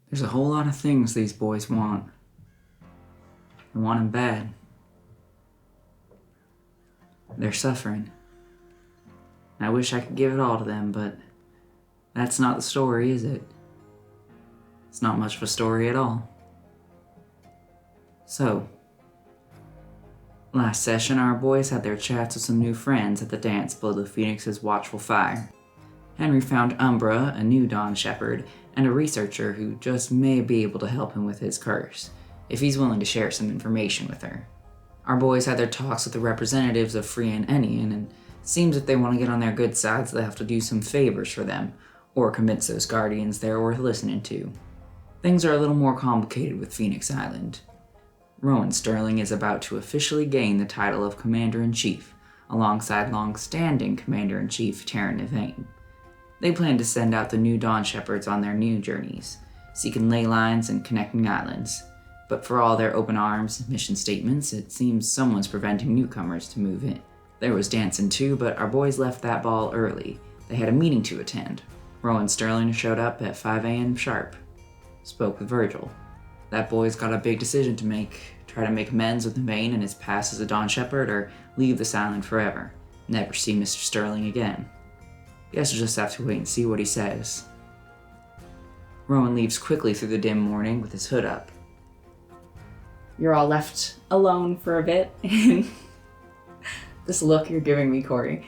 There's a whole lot of things these boys want. They want them bad. They're suffering. I wish I could give it all to them, but that's not the story, is it? It's not much of a story at all. So, last session, our boys had their chats with some new friends at the dance below the Phoenix's watchful fire. Henry found Umbra, a new Dawn Shepherd, and a researcher who just may be able to help him with his curse, if he's willing to share some information with her. Our boys had their talks with the representatives of Free and Enian, and seems if they want to get on their good sides, they'll have to do some favors for them, or convince those guardians they're worth listening to. Things are a little more complicated with Phoenix Island. Rowan Sterling is about to officially gain the title of Commander-in-Chief, alongside long-standing Commander-in-Chief Taryn Yvain. They plan to send out the new Dawn Shepherds on their new journeys, seeking ley lines and connecting islands. But for all their open arms and mission statements, it seems someone's preventing newcomers to move in. There was dancing too, but our boys left that ball early. They had a meeting to attend. Rowan Sterling showed up at 5 a.m. sharp. Spoke with Virgil. That boy's got a big decision to make. Try to make amends with Yvain and his past as a Dawn Shepherd, or leave this island forever. Never see Mr. Sterling again. Guess we'll just have to wait and see what he says. Rowan leaves quickly through the dim morning with his hood up. You're all left alone for a bit. This look you're giving me, Corey.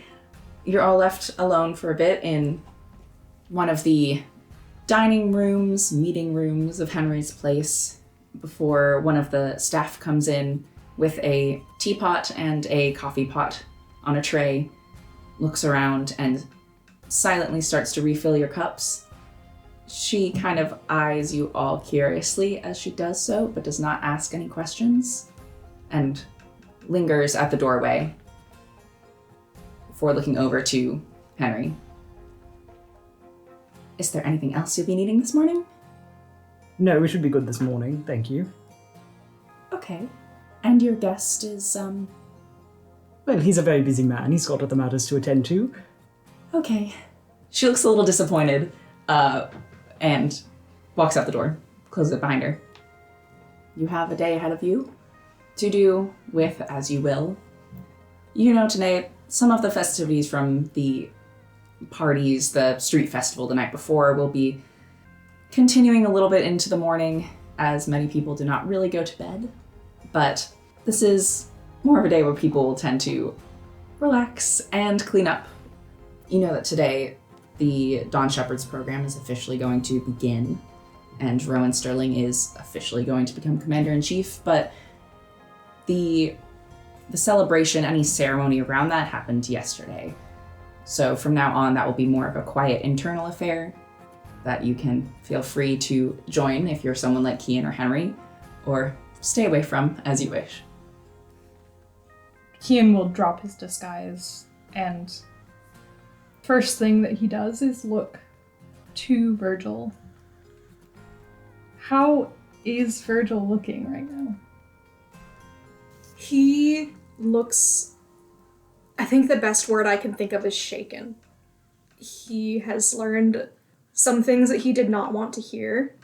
You're all left alone for a bit in one of the dining rooms, meeting rooms of Henry's place before one of the staff comes in with a teapot and a coffee pot on a tray, looks around, and silently starts to refill your cups. She kind of eyes you all curiously as she does so, but does not ask any questions, and lingers at the doorway before looking over to Henry. Is there anything else you'll be needing this morning? No, we should be good this morning, thank you. Okay. And your guest is, Well, he's a very busy man. He's got other matters to attend to. Okay. She looks a little disappointed, and walks out the door, closes it behind her. You have a day ahead of you to do with as you will. You know, today, some of the festivities from the parties, the street festival the night before, will be continuing a little bit into the morning, as many people do not really go to bed. But this is more of a day where people will tend to relax and clean up. You know that today, the Dawn Shepherds program is officially going to begin, and Rowan Sterling is officially going to become Commander-in-Chief, but the celebration, any ceremony around that happened yesterday. So from now on, that will be more of a quiet internal affair that you can feel free to join if you're someone like Kian or Henry, or stay away from as you wish. Kian will drop his disguise, and first thing that he does is look to Virgil. How is Virgil looking right now? He looks, I think the best word I can think of is shaken. He has learned some things that he did not want to hear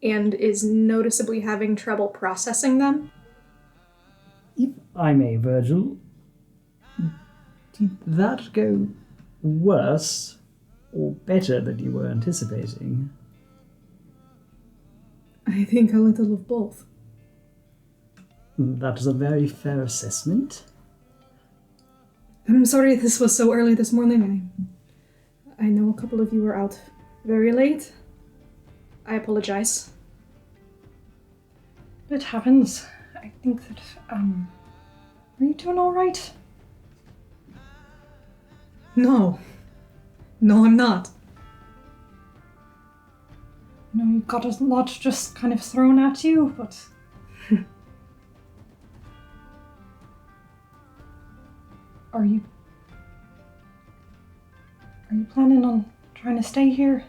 and is noticeably having trouble processing them. If I may, Virgil, did that go worse or better than you were anticipating? I think a little of both. That is a very fair assessment. I'm sorry this was so early this morning. I know a couple of you were out very late. I apologize. It happens. I think that, are you doing alright? No. No, I'm not. I know you've got a lot just kind of thrown at you, but... Are you planning on trying to stay here?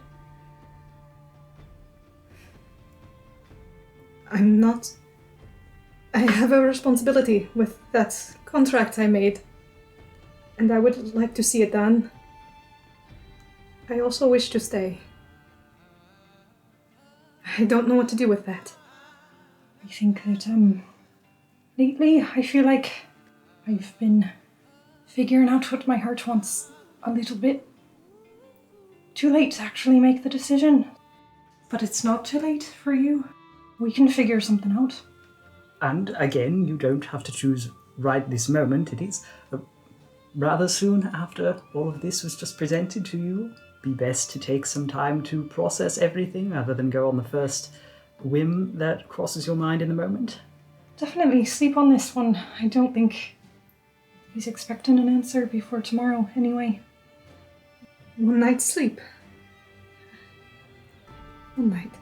I'm not. I have a responsibility with that contract I made, and I would like to see it done. I also wish to stay. I don't know what to do with that. I think that, lately I feel like I've been figuring out what my heart wants a little bit too late to actually make the decision. But it's not too late for you. We can figure something out. And again, you don't have to choose right this moment. It is rather soon after all of this was just presented to you. Be best to take some time to process everything rather than go on the first whim that crosses your mind in the moment. Definitely sleep on this one. I don't think he's expecting an answer before tomorrow anyway. One night's sleep. One night.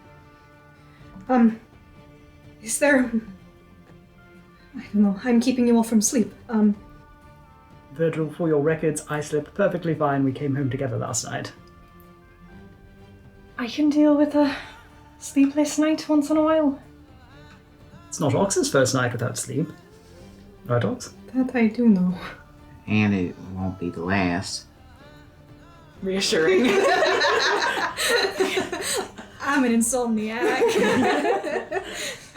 Is there... I don't know, I'm keeping you all from sleep. Virgil, for your records, I slept perfectly fine. We came home together last night. I can deal with a sleepless night once in a while. It's not Ox's first night without sleep. Right, Ox? That I do know. And it won't be the last. Reassuring. I'm an insomniac.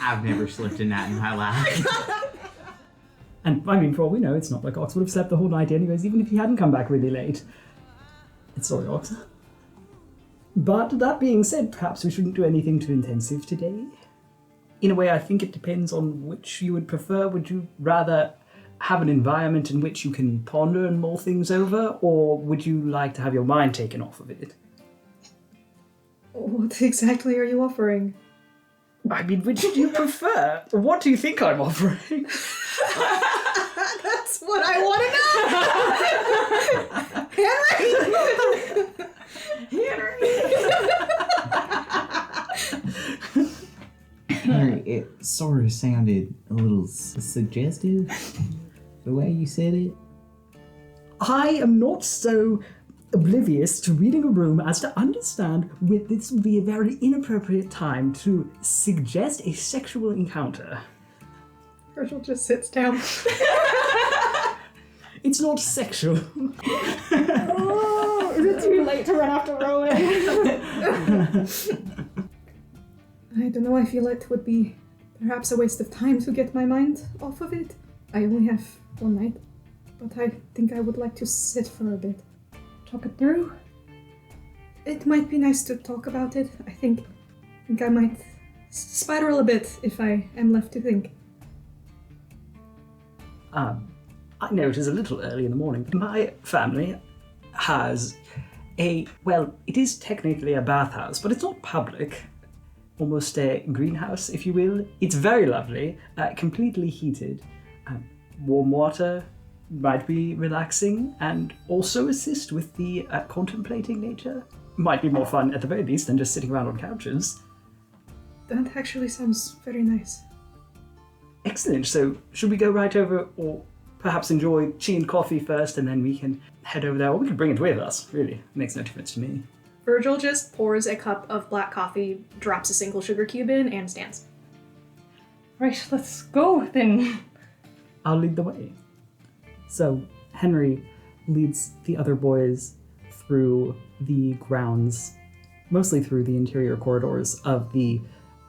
I've never slept a night in my life. And, I mean, for all we know, it's not like Ox would have slept the whole night anyways, even if he hadn't come back really late. Sorry, Ox. But that being said, perhaps we shouldn't do anything too intensive today. In a way, I think it depends on which you would prefer. Would you rather have an environment in which you can ponder and mull things over, or would you like to have your mind taken off of it? What exactly are you offering? I mean, which do you prefer? What do you think I'm offering? That's what I want to know! Henry, it sort of sounded a little suggestive, the way you said it. I am not so oblivious to reading a room as to understand that this would be a very inappropriate time to suggest a sexual encounter. Virgil just sits down. It's not sexual. Oh, is it too late to run after Rowan? I don't know, I feel it would be perhaps a waste of time to get my mind off of it. I only have one night, but I think I would like to sit for a bit. Talk it through. It might be nice to talk about it. I think I might spiral a bit if I am left to think. I know it is a little early in the morning. My family has it is technically a bathhouse, but it's not public. Almost a greenhouse, if you will. It's very lovely, completely heated. Warm water might be relaxing and also assist with the contemplating nature. Might be more fun at the very least than just sitting around on couches. That actually sounds very nice. Excellent, so should we go right over or perhaps enjoy tea and coffee first and then we can head over there, or we could bring it with us, really. It makes no difference to me. Virgil just pours a cup of black coffee, drops a single sugar cube in, and stands. Right, let's go then. I'll lead the way. So, Henry leads the other boys through the grounds, mostly through the interior corridors of the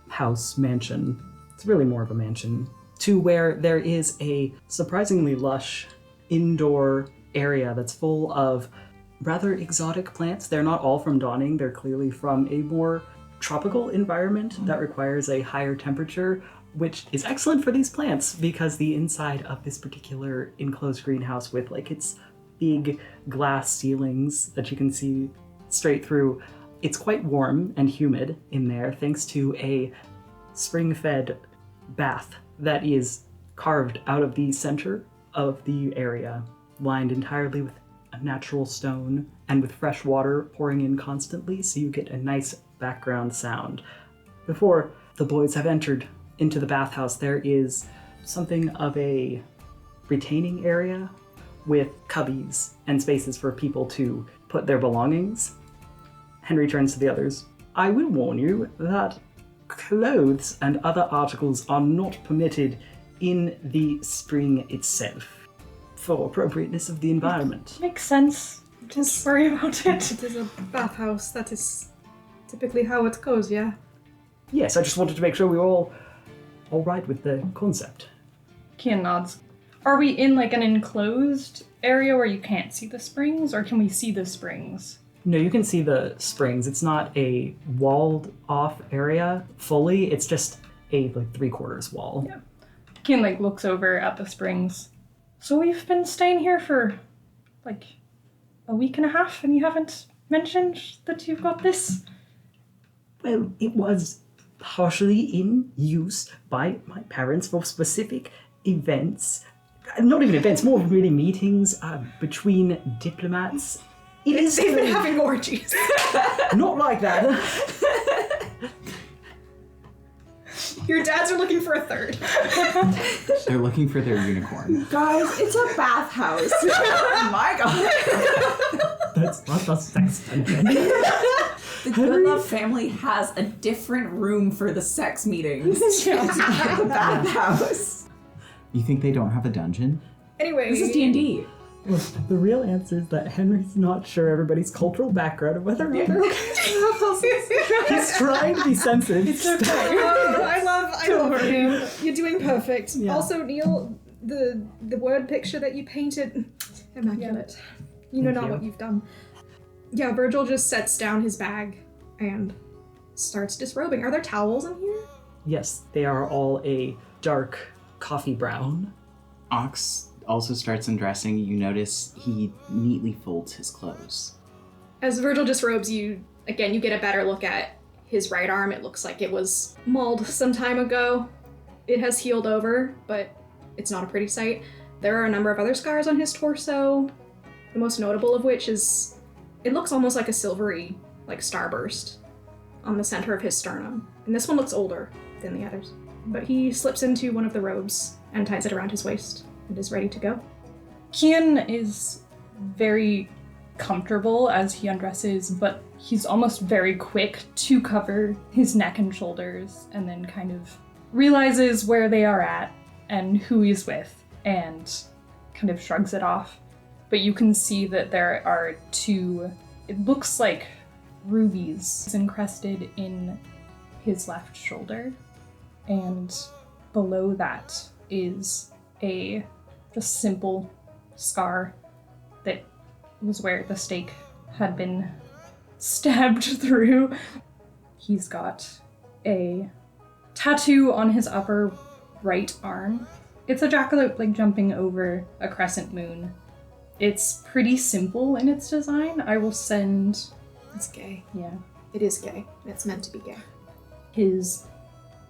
house mansion. It's really more of a mansion, to where there is a surprisingly lush indoor area that's full of rather exotic plants. They're not all from Dawning, they're clearly from a more tropical environment that requires a higher temperature, which is excellent for these plants because the inside of this particular enclosed greenhouse with its big glass ceilings that you can see straight through, it's quite warm and humid in there thanks to a spring-fed bath that is carved out of the center of the area, lined entirely with a natural stone and with fresh water pouring in constantly, so you get a nice background sound. Before the boys have entered into the bathhouse, there is something of a retaining area with cubbies and spaces for people to put their belongings. Henry turns to the others. I will warn you that clothes and other articles are not permitted in the spring itself for appropriateness of the environment. Makes sense. Don't worry about it. It is a bathhouse. That is typically how it goes, yeah? Yes, I just wanted to make sure we were all right with the concept. Kian nods. Are we in like an enclosed area where you can't see the springs, or can we see the springs? No, you can see the springs. It's not a walled off area fully. It's just a like 3/4 wall. Yeah. Kian like looks over at the springs. So we've been staying here for like a week and a half, and you haven't mentioned that you've got this? Well, it was partially in use by my parents for specific events. Not even events, more really meetings between diplomats. They've been having orgies. Not like that. Your dads are looking for a third. They're looking for their unicorn. Guys, it's a bathhouse. Oh my god. That's not the sex dungeon. The Goodlove family has a different room for the sex meetings. The bathhouse. You think they don't have a dungeon? Anyway, This is D&D. Well, the real answer is that Henry's not sure everybody's cultural background and whether or not they're okay. He's trying to be sensitive. It's okay. I love you. You're doing perfect. Yeah. Also, Neil, the word picture that you painted, immaculate. You know Thank not you. what you've done. Yeah, Virgil just sets down his bag and starts disrobing. Are there towels in here? Yes, they are all a dark coffee brown. Ox also starts undressing. You notice he neatly folds his clothes. As Virgil disrobes, you get a better look at his right arm. It looks like it was mauled some time ago. It has healed over, but it's not a pretty sight. There are a number of other scars on his torso, the most notable of which is, it looks almost like a silvery, like starburst on the center of his sternum. And this one looks older than the others. But he slips into one of the robes and ties it around his waist and is ready to go. Kian is very comfortable as he undresses, but he's almost very quick to cover his neck and shoulders, and then kind of realizes where they are at and who he's with, and kind of shrugs it off. But you can see that there are two, it looks like rubies encrusted in his left shoulder, and below that is a just simple scar that was where the stake had been stabbed through. He's got a tattoo on his upper right arm. It's a jackalope like jumping over a crescent moon. It's pretty simple in its design. I will send, It's gay. yeah. It is gay. It's meant to be gay. His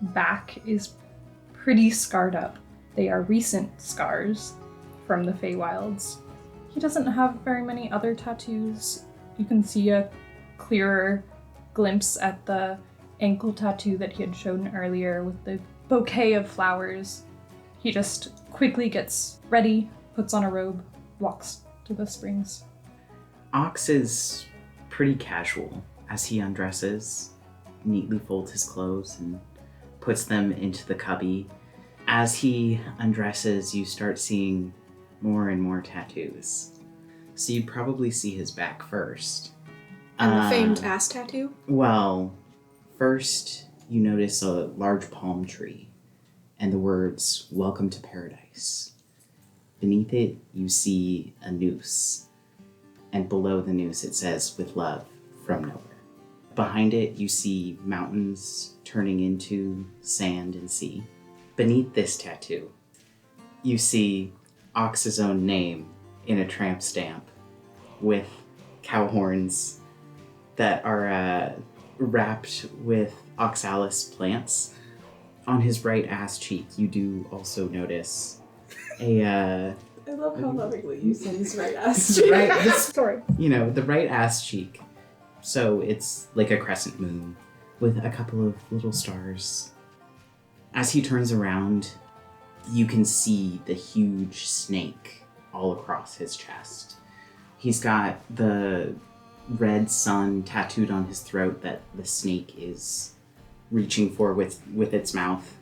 back is pretty scarred up. They are recent scars from the Feywilds. He doesn't have very many other tattoos. You can see a clearer glimpse at the ankle tattoo that he had shown earlier with the bouquet of flowers. He just quickly gets ready, puts on a robe, walks to the springs. Ox is pretty casual as he undresses, neatly folds his clothes and puts them into the cubby. As he undresses, you start seeing more and more tattoos. So you'd probably see his back first. And the famed ass tattoo? Well, first you notice a large palm tree and the words, "Welcome to Paradise." Beneath it, you see a noose. And below the noose, it says, "With love, from nowhere." Behind it, you see mountains turning into sand and sea. Beneath this tattoo, you see Ox's own name in a tramp stamp with cow horns that are wrapped with oxalis plants. On his right ass cheek, you do also notice a, I love how lovingly you say his right ass. Sorry. the right ass cheek. So it's like a crescent moon with a couple of little stars. As he turns around, you can see the huge snake all across his chest. He's got the red sun tattooed on his throat that the snake is reaching for with its mouth,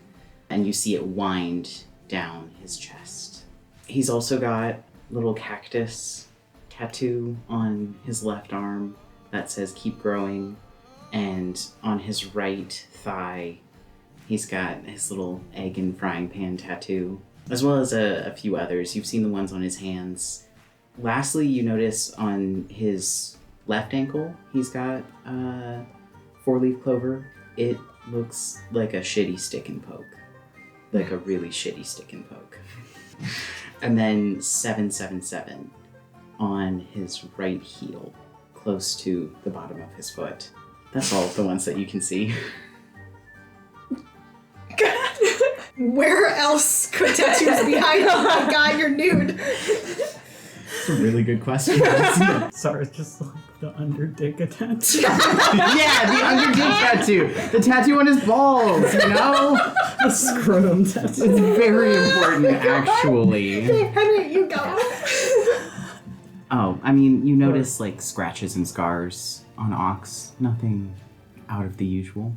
and you see it wind down his chest. He's also got a little cactus tattoo on his left arm that says "Keep growing." And on his right thigh, he's got his little egg and frying pan tattoo, as well as a few others. You've seen the ones on his hands. Lastly, you notice on his left ankle, he's got 4-leaf clover. It looks like a shitty stick and poke. Like a really shitty stick and poke. And then 777 on his right heel, close to the bottom of his foot. That's all of the ones that you can see. Where else could tattoos be hiding? Oh my god, you're nude. That's a really good question. Sorry, it's just like the underdick tattoo. Yeah, the underdick tattoo. The tattoo on his balls, you know? The scrotum tattoo. It's very important, actually. Henry, you go. Oh, I mean, you notice, like, scratches and scars on Ox. Nothing out of the usual.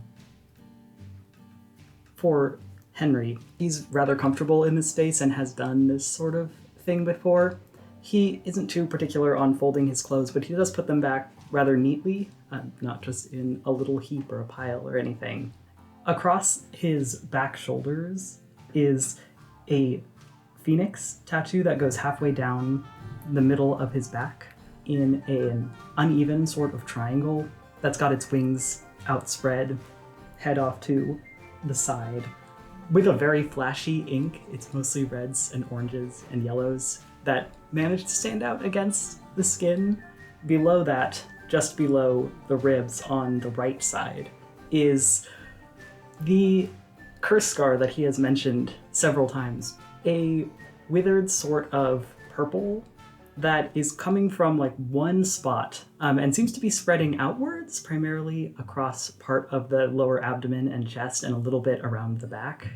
For Henry, he's rather comfortable in this space and has done this sort of thing before. He isn't too particular on folding his clothes, but he does put them back rather neatly, not just in a little heap or a pile or anything. Across his back shoulders is a phoenix tattoo that goes halfway down the middle of his back in an uneven sort of triangle that's got its wings outspread, head off to the side, with a very flashy ink. It's mostly reds and oranges and yellows that manage to stand out against the skin. Below that, just below the ribs on the right side, is the curse scar that he has mentioned several times. A withered sort of purple that is coming from like one spot and seems to be spreading outwards, primarily across part of the lower abdomen and chest and a little bit around the back.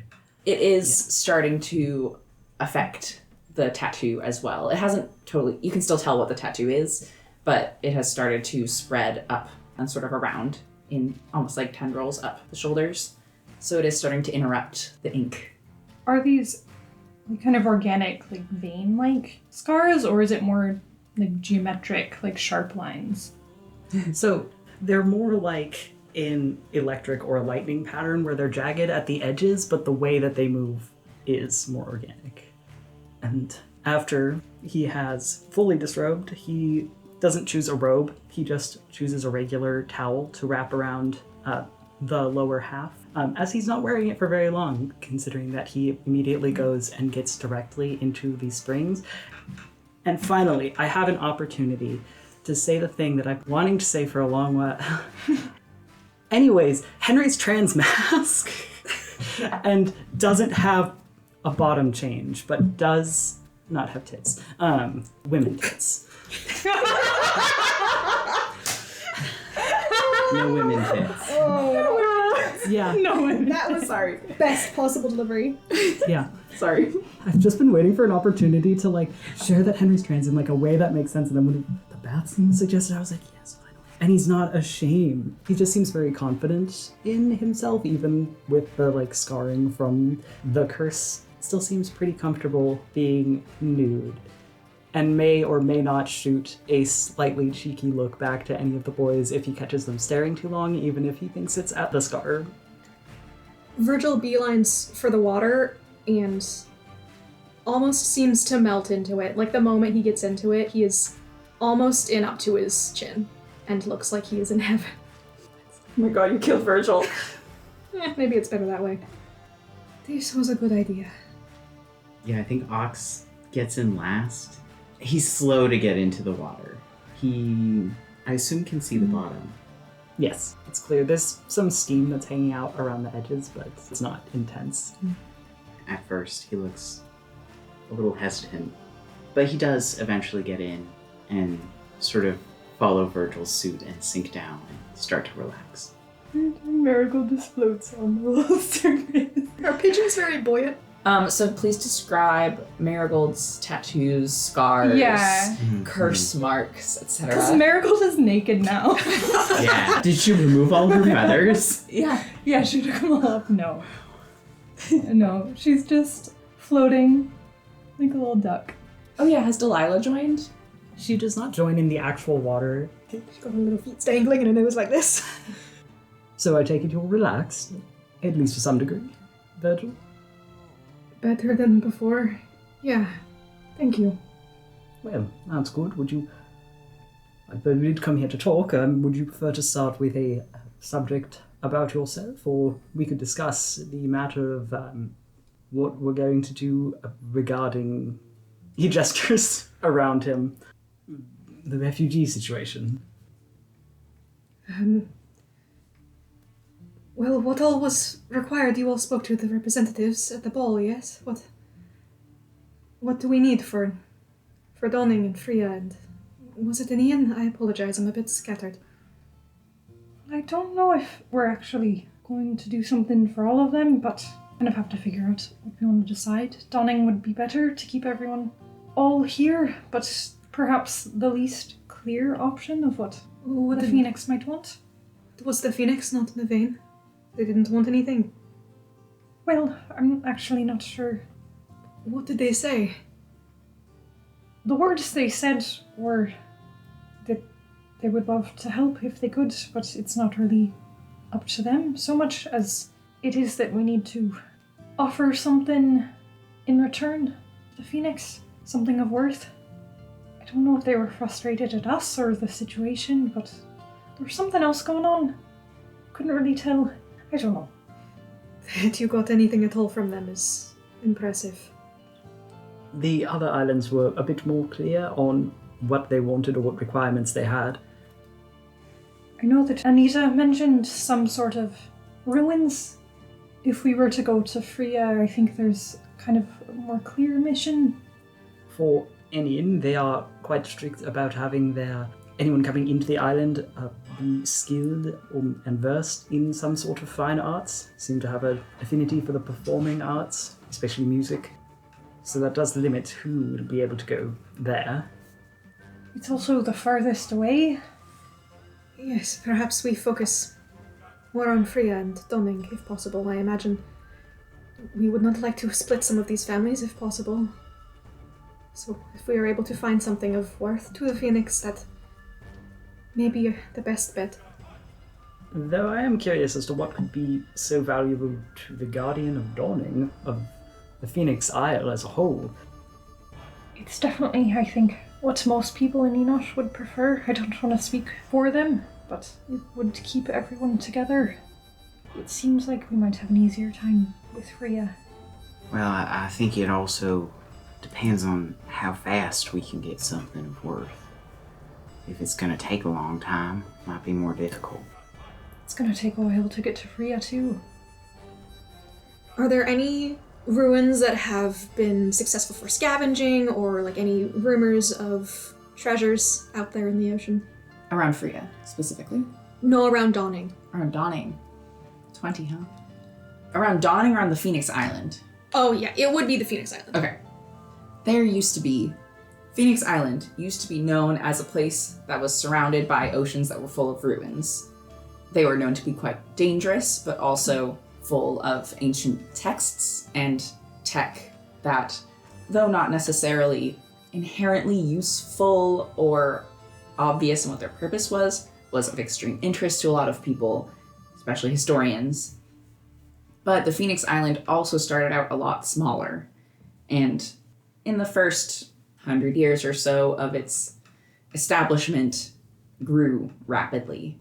It is starting to affect the tattoo as well. It hasn't totally, you can still tell what the tattoo is, but it has started to spread up and sort of around in almost like tendrils up the shoulders. So it is starting to interrupt the ink. Are these like kind of organic, like vein-like scars, or is it more like geometric, like sharp lines? So they're more like an electric or a lightning pattern where they're jagged at the edges, but the way that they move is more organic. And after he has fully disrobed, he doesn't choose a robe. He just chooses a regular towel to wrap around the lower half, as he's not wearing it for very long, considering that he immediately goes and gets directly into the springs. And finally, I have an opportunity to say the thing that I've been wanting to say for a long while. Anyways, Henry's trans mask and doesn't have a bottom change, but does not have tits. Women tits. No women tits. Yeah. That was sorry. Best possible delivery. Yeah. Sorry. I've just been waiting for an opportunity to like share that Henry's trans in like a way that makes sense, and then when the bath scene was suggested, I was like, yes, finally. And he's not ashamed. He just seems very confident in himself, even with the like scarring from the curse. Still seems pretty comfortable being nude, and may or may not shoot a slightly cheeky look back to any of the boys if he catches them staring too long, even if he thinks it's at the scar. Virgil beelines for the water and almost seems to melt into it. Like the moment he gets into it, he is almost in up to his chin and looks like he is in heaven. Oh my god, you killed Virgil. Maybe it's better that way. This was a good idea. Yeah, I think Ox gets in last. He's slow to get into the water. He, I assume, can see the bottom. Yes, it's clear. There's some steam that's hanging out around the edges, but it's not intense. At first, he looks a little hesitant, but he does eventually get in and sort of follow Virgil's suit and sink down and start to relax. Marigold just floats on the little surface. Are pigeons very buoyant? So please describe Marigold's tattoos, scars, Yeah. curse marks, Because etc. Marigold is naked now. Yeah. Did she remove all of her feathers? Yeah. Yeah, she took them all up. No. No, she's just floating like a little duck. Oh yeah, has Delilah joined? She does not join in the actual water. She's got her little feet dangling and her nose like this. So I take it you're relaxed, at least to some degree, Virgil? Better than before. Yeah. Thank you. Well, that's good. We did come here to talk. Would you prefer to start with a subject about yourself, or we could discuss the matter of what we're going to do regarding, he gestures around him, the refugee situation? Well, what all was required? You all spoke to the representatives at the ball, yes? What do we need for Donning and Freya, and was it an Ian? I apologize, I'm a bit scattered. I don't know if we're actually going to do something for all of them, but kind of have to figure out what we want to decide. Donning would be better to keep everyone all here, but perhaps the least clear option of what the Phoenix might want. Was the Phoenix not in the vein? They didn't want anything. Well, I'm actually not sure. What did they say? The words they said were that they would love to help if they could, but it's not really up to them so much as it is that we need to offer something in return to the Phoenix, something of worth. I don't know if they were frustrated at us or the situation, but there was something else going on. Couldn't really tell. I don't know. That you got anything at all from them is impressive. The other islands were a bit more clear on what they wanted or what requirements they had. I know that Anita mentioned some sort of ruins. If we were to go to Freya, I think there's kind of a more clear mission. For Enian, they are quite strict about having anyone coming into the island be skilled and versed in some sort of fine arts. Seem to have an affinity for the performing arts, especially music. So that does limit who would be able to go there. It's also the farthest away. Yes, perhaps we focus more on Freya and Donning, if possible. I imagine we would not like to split some of these families, if possible. So if we are able to find something of worth to the Phoenix, that may be the best bet. Though I am curious as to what could be so valuable to the Guardian of Dawning, of the Phoenix Isle as a whole. It's definitely, I think, what most people in Enosh would prefer. I don't want to speak for them, but it would keep everyone together. It seems like we might have an easier time with Freya. Well, I think it also depends on how fast we can get something of worth. If it's going to take a long time, it might be more difficult. It's going to take a while to get to Freya, too. Are there any ruins that have been successful for scavenging, or like any rumors of treasures out there in the ocean? Around Freya, specifically. No, around Donning. Around Donning. 20, huh? Around Donning, around the Phoenix Island. Oh yeah, it would be the Phoenix Island. Okay. Phoenix Island used to be known as a place that was surrounded by oceans that were full of ruins. They were known to be quite dangerous, but also full of ancient texts and tech that, though not necessarily inherently useful or obvious in what their purpose was of extreme interest to a lot of people, especially historians. But the Phoenix Island also started out a lot smaller, and in the first 100 years or so of its establishment grew rapidly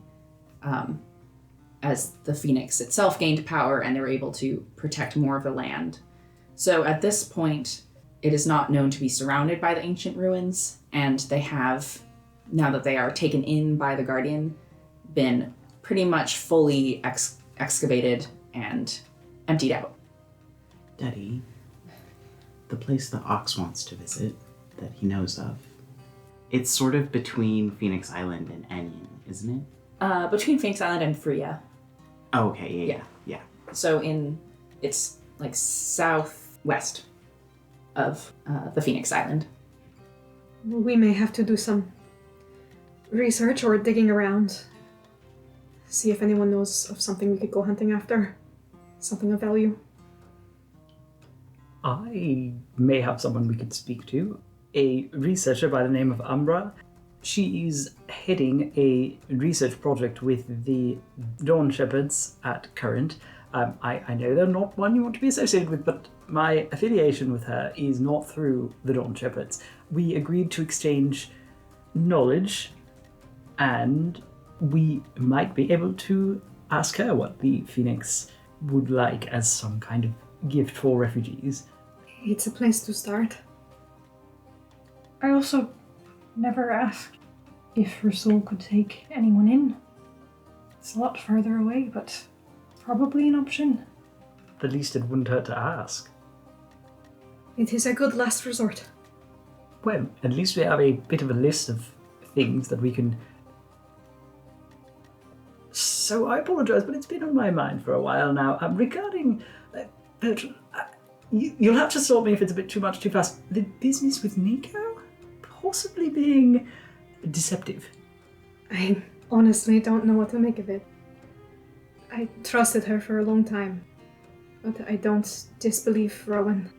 as the Phoenix itself gained power and they were able to protect more of the land. So at this point, it is not known to be surrounded by the ancient ruins, and they have, now that they are taken in by the Guardian, been pretty much fully excavated and emptied out. Daddy, the place that Ox wants to visit, that he knows of, it's sort of between Phoenix Island and Enion, isn't it? Between Phoenix Island and Freya. Oh, okay, yeah. So it's like southwest of the Phoenix Island. We may have to do some research or digging around. See if anyone knows of something we could go hunting after. Something of value. I may have someone we could speak to. A researcher by the name of Umbra. she is heading a research project with the Dawn Shepherds at Current. I know they're not one you want to be associated with, but my affiliation with her is not through the Dawn Shepherds. We agreed to exchange knowledge, and we might be able to ask her what the Phoenix would like as some kind of gift for refugees. It's a place to start. I also never asked if Rasul could take anyone in. It's a lot further away, but probably an option. The least it wouldn't hurt to ask. It is a good last resort. Well, at least we have a bit of a list of things that we can... So I apologize, but it's been on my mind for a while now. Regarding... Bertrand, you'll have to stop me if it's a bit too much too fast. The business with Nico? Possibly being deceptive. I honestly don't know what to make of it. I trusted her for a long time, but I don't disbelieve Rowan.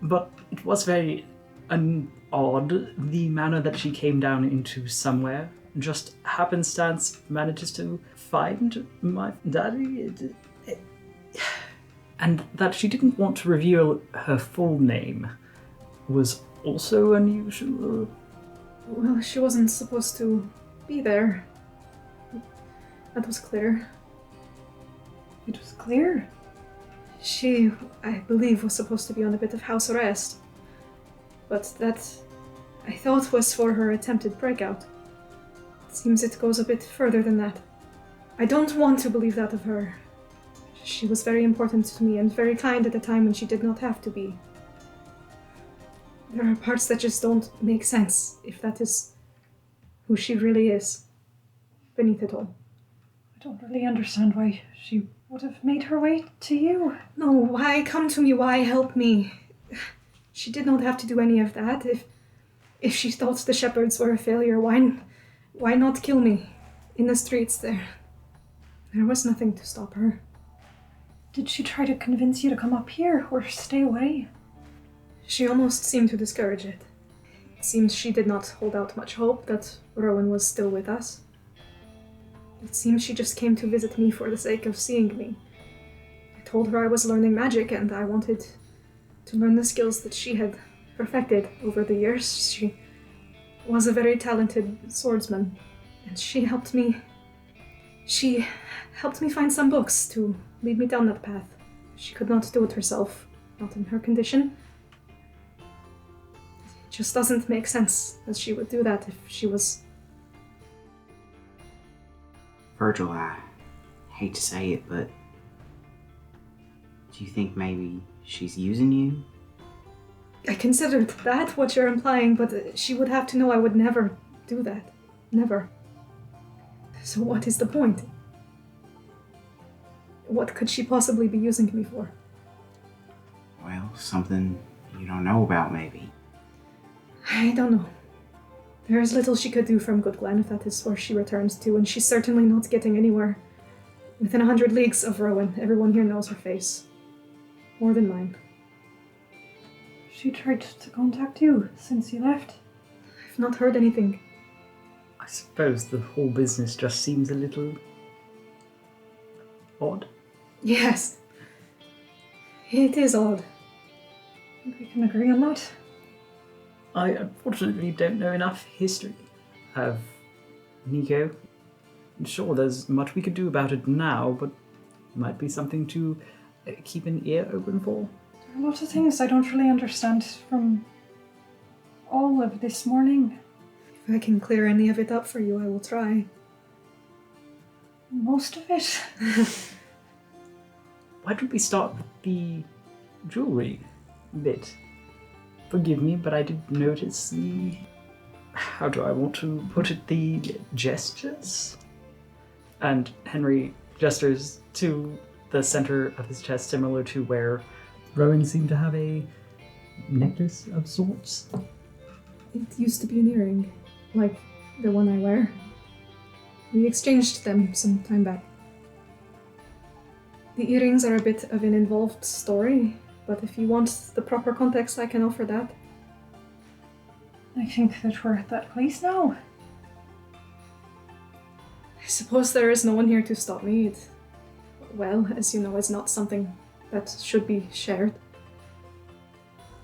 But it was very odd, the manner that she came down into somewhere. Just happenstance manages to find my daddy. And that she didn't want to reveal her full name was also unusual. Well, she wasn't supposed to be there. That was clear. It was clear. She, I believe, was supposed to be on a bit of house arrest. But that, I thought, was for her attempted breakout. It seems it goes a bit further than that. I don't want to believe that of her. She was very important to me and very kind at a time when she did not have to be. There are parts that just don't make sense, if that is who she really is, beneath it all. I don't really understand why she would have made her way to you. No, why come to me? Why help me? She did not have to do any of that. If she thought the shepherds were a failure, why not kill me in the streets there? There was nothing to stop her. Did she try to convince you to come up here or stay away? She almost seemed to discourage it. It seems she did not hold out much hope that Rowan was still with us. It seems she just came to visit me for the sake of seeing me. I told her I was learning magic and I wanted to learn the skills that she had perfected over the years. She was a very talented swordsman, and she helped me find some books to lead me down that path. She could not do it herself, not in her condition. It just doesn't make sense that she would do that if she was... Virgil, I hate to say it, but do you think maybe she's using you? I considered that what you're implying, but she would have to know I would never do that. Never. So what is the point? What could she possibly be using me for? Well, something you don't know about, maybe. I don't know. There is little she could do from Good Glen if that is where she returns to, and she's certainly not getting anywhere. Within 100 leagues of Rowan, everyone here knows her face. More than mine. She tried to contact you since you left. I've not heard anything. I suppose the whole business just seems a little... odd. Yes. It is odd. We can agree on that. I unfortunately don't know enough history of Nico. Sure, there's much we could do about it now, but it might be something to keep an ear open for. There are a lot of things I don't really understand from all of this morning. If I can clear any of it up for you, I will try. Most of it. Why don't we start with the jewelry bit? Forgive me, but I did notice the... how do I want to put it? The gestures? And Henry gestures to the center of his chest, similar to where Rowan seemed to have a necklace of sorts. It used to be an earring, like the one I wear. We exchanged them some time back. The earrings are a bit of an involved story, but if you want the proper context, I can offer that. I think that we're at that place now. suppose there is no one here to stop me. Well, as you know, it's not something that should be shared.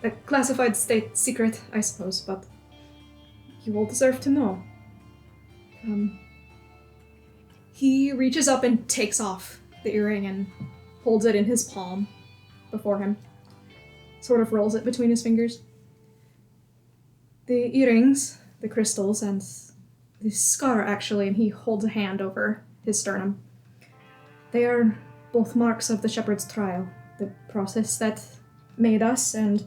A classified state secret, I suppose, but you all deserve to know. He reaches up and takes off the earring and holds it in his palm before him. Sort of rolls it between his fingers. The earrings, the crystals, and the scar, actually, and he holds a hand over his sternum. They are both marks of the Shepherd's Trial, the process that made us and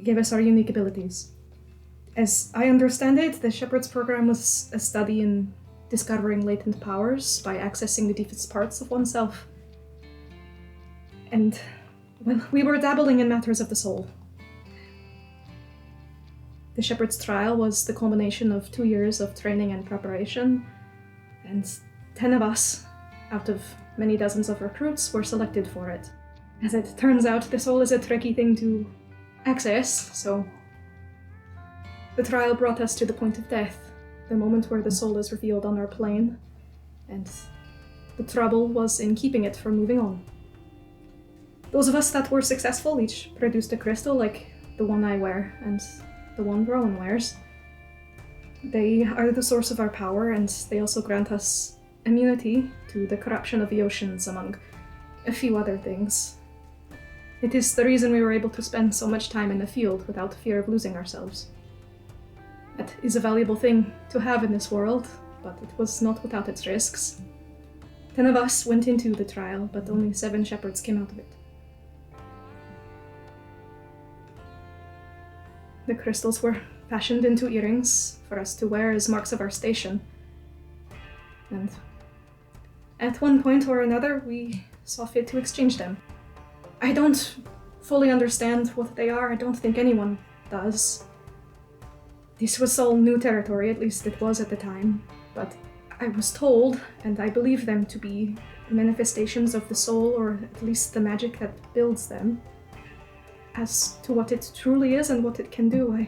gave us our unique abilities. As I understand it, the Shepherd's program was a study in discovering latent powers by accessing the deepest parts of oneself. And, well, we were dabbling in matters of the soul. The Shepherd's Trial was the culmination of 2 years of training and preparation, and 10 of us, out of many dozens of recruits, were selected for it. As it turns out, the soul is a tricky thing to access, so the trial brought us to the point of death, the moment where the soul is revealed on our plane, and the trouble was in keeping it from moving on. Those of us that were successful each produced a crystal like the one I wear and the one Rowan wears. They are the source of our power, and they also grant us immunity to the corruption of the oceans, among a few other things. It is the reason we were able to spend so much time in the field without fear of losing ourselves. It is a valuable thing to have in this world, but it was not without its risks. 10 of us went into the trial, but only 7 shepherds came out of it. The crystals were fashioned into earrings for us to wear as marks of our station. And at one point or another, we saw fit to exchange them. I don't fully understand what they are. I don't think anyone does. This was all new territory, at least it was at the time. But I was told, and I believe them to be manifestations of the soul, or at least the magic that builds them. As to what it truly is and what it can do,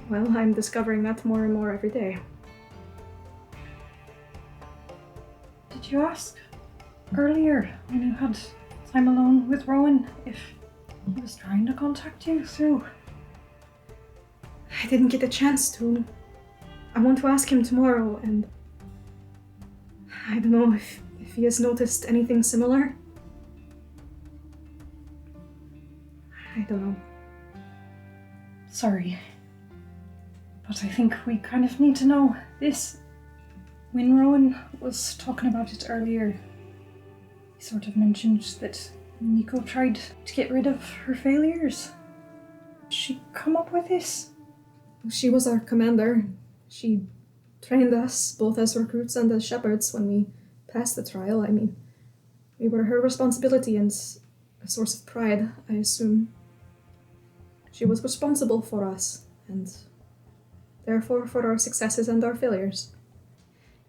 I'm discovering that more and more every day. Did you ask earlier, when you had time alone with Rowan, if he was trying to contact you through? I didn't get a chance to. I want to ask him tomorrow, and I don't know if he has noticed anything similar. I don't know. Sorry. But I think we kind of need to know this. When Rowan was talking about it earlier, he sort of mentioned that Nico tried to get rid of her failures. Did she come up with this? She was our commander. She trained us, both as recruits and as shepherds, when we passed the trial. I mean, we were her responsibility and a source of pride, I assume. She was responsible for us, and therefore for our successes and our failures.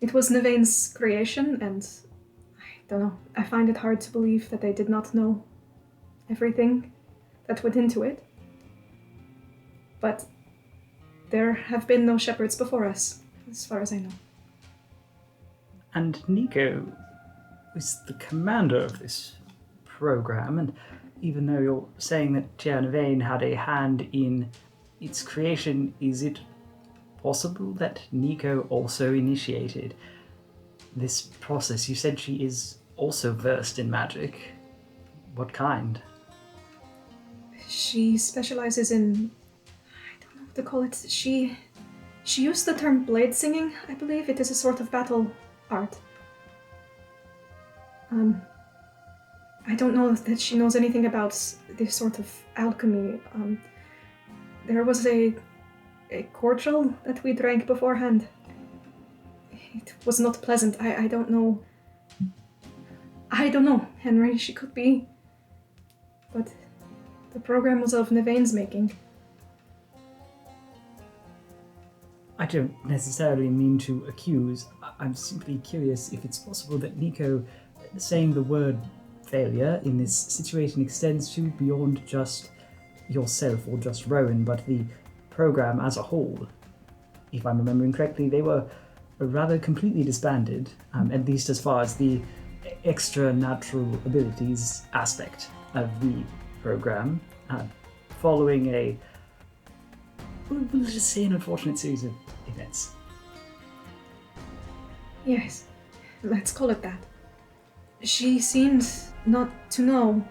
It was Nevain's creation, and I don't know, I find it hard to believe that they did not know everything that went into it. But there have been no shepherds before us, as far as I know. And Nico is the commander of this program, and even though you're saying that Tia Nevain had a hand in its creation, is it possible that Nico also initiated this process? You said she is also versed in magic. What kind? She specializes in, I don't know what to call it. She used the term blade singing, I believe. It is a sort of battle art. I don't know that she knows anything about this sort of alchemy. There was a cordial that we drank beforehand. It was not pleasant. I don't know. I don't know, Henry. She could be. But the program was of Nevain's making. I don't necessarily mean to accuse. I'm simply curious if it's possible that Nico saying the word failure in this situation extends to beyond just yourself or just Rowan, but the program as a whole. If I'm remembering correctly, they were rather completely disbanded, at least as far as the extra natural abilities aspect of the program, following we'll just say an unfortunate series of events. Yes, let's call it that. She seemed not to know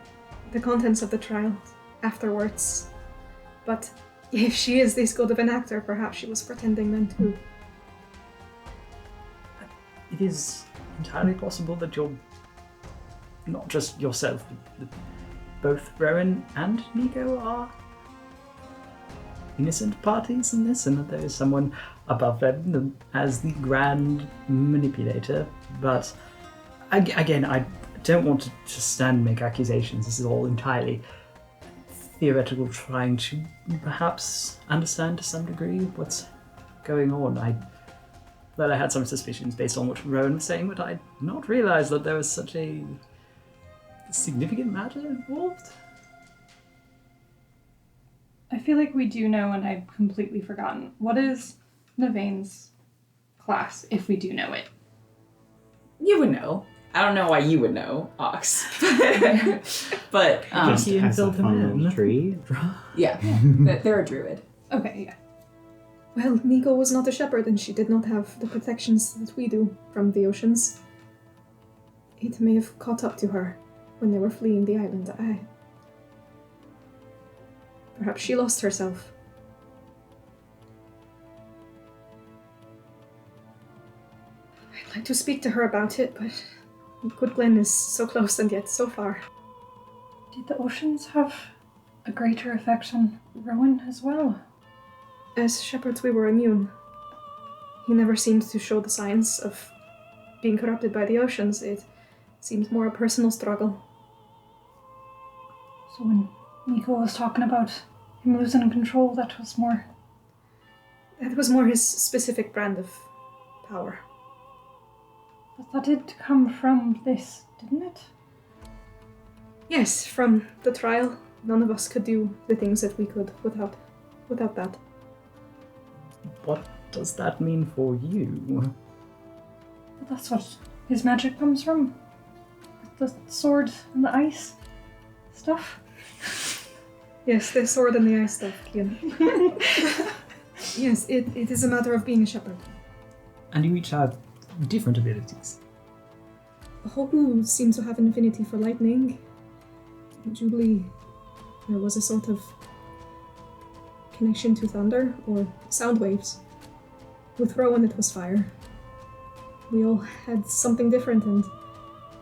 the contents of the trial afterwards, but if she is this good of an actor, perhaps she was pretending then too. It is entirely possible that you're not just yourself, but both Rowan and Nico are innocent parties in this, and that there is someone above them as the grand manipulator. But again, I don't want to just stand and make accusations. This is all entirely theoretical, trying to perhaps understand to some degree what's going on. I had some suspicions based on what Rowan was saying, but I did not realize that there was such a significant matter involved. I feel like we do know, and I've completely forgotten. What is Navane's class, if we do know it? You would know. I don't know why you would know, Ox. But, Just Just has a filled him palm in. tree. yeah, they're a druid. Okay, yeah. Well, Nico was not a shepherd and she did not have the protections that we do from the oceans. It may have caught up to her when they were fleeing the island. Perhaps she lost herself. I'd like to speak to her about it, but Good Glen is so close and yet so far. Did the oceans have a greater effect on Rowan as well? As shepherds, we were immune. He never seemed to show the signs of being corrupted by the oceans. It seemed more a personal struggle. So when Nico was talking about him losing control, that was more... That was more his specific brand of power. But that did come from this, didn't it? Yes, from the trial, none of us could do the things that we could without that. What does that mean for you? Well, that's what his magic comes from. The sword and the ice stuff. Yes, the sword and the ice stuff, Kian. Yes, it is a matter of being a shepherd. And you each have different abilities. Hoku seems to have an affinity for lightning. Jubilee, there was a sort of connection to thunder or sound waves. With Rowan, it was fire. We all had something different, and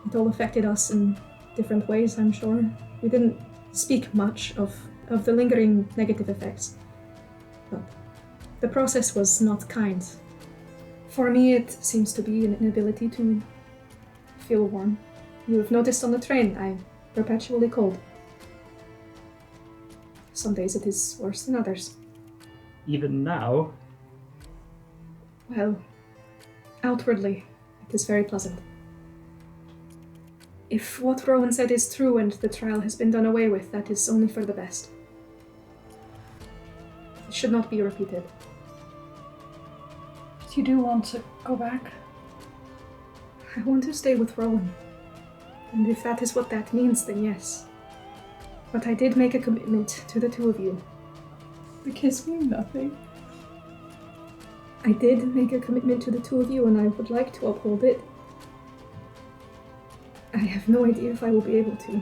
it all affected us in different ways, I'm sure. We didn't speak much of the lingering negative effects, but the process was not kind. For me, it seems to be an inability to feel warm. You have noticed on the train, I'm perpetually cold. Some days it is worse than others. Even now, Well, outwardly, it is very pleasant. If what Rowan said is true and the trial has been done away with, that is only for the best. It should not be repeated. But you do want to go back? I want to stay with Rowan. And if that is what that means, then yes. But I did make a commitment to the two of you. The kiss mean nothing. I did make a commitment to the two of you, and I would like to uphold it. I have no idea if I will be able to.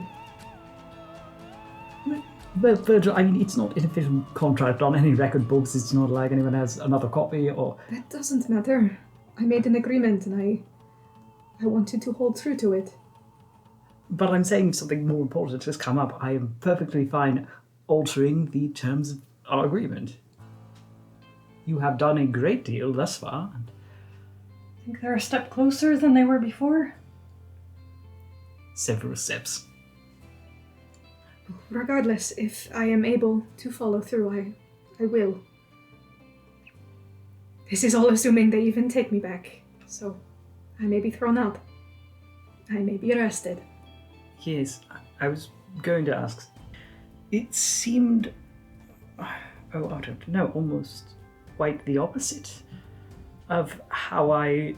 but Virgil, I mean, it's not an official contract on any record books. It's not like anyone has another copy or... That doesn't matter. I made an agreement, and I wanted to hold true to it. But I'm saying something more important has come up. I am perfectly fine altering the terms of our agreement. You have done a great deal thus far. I think they're a step closer than they were before. Several steps. Regardless, if I am able to follow through, I will. This is all assuming they even take me back, so I may be thrown out. I may be arrested. Yes, I was going to ask. It seemed... I don't know, almost quite the opposite. of how I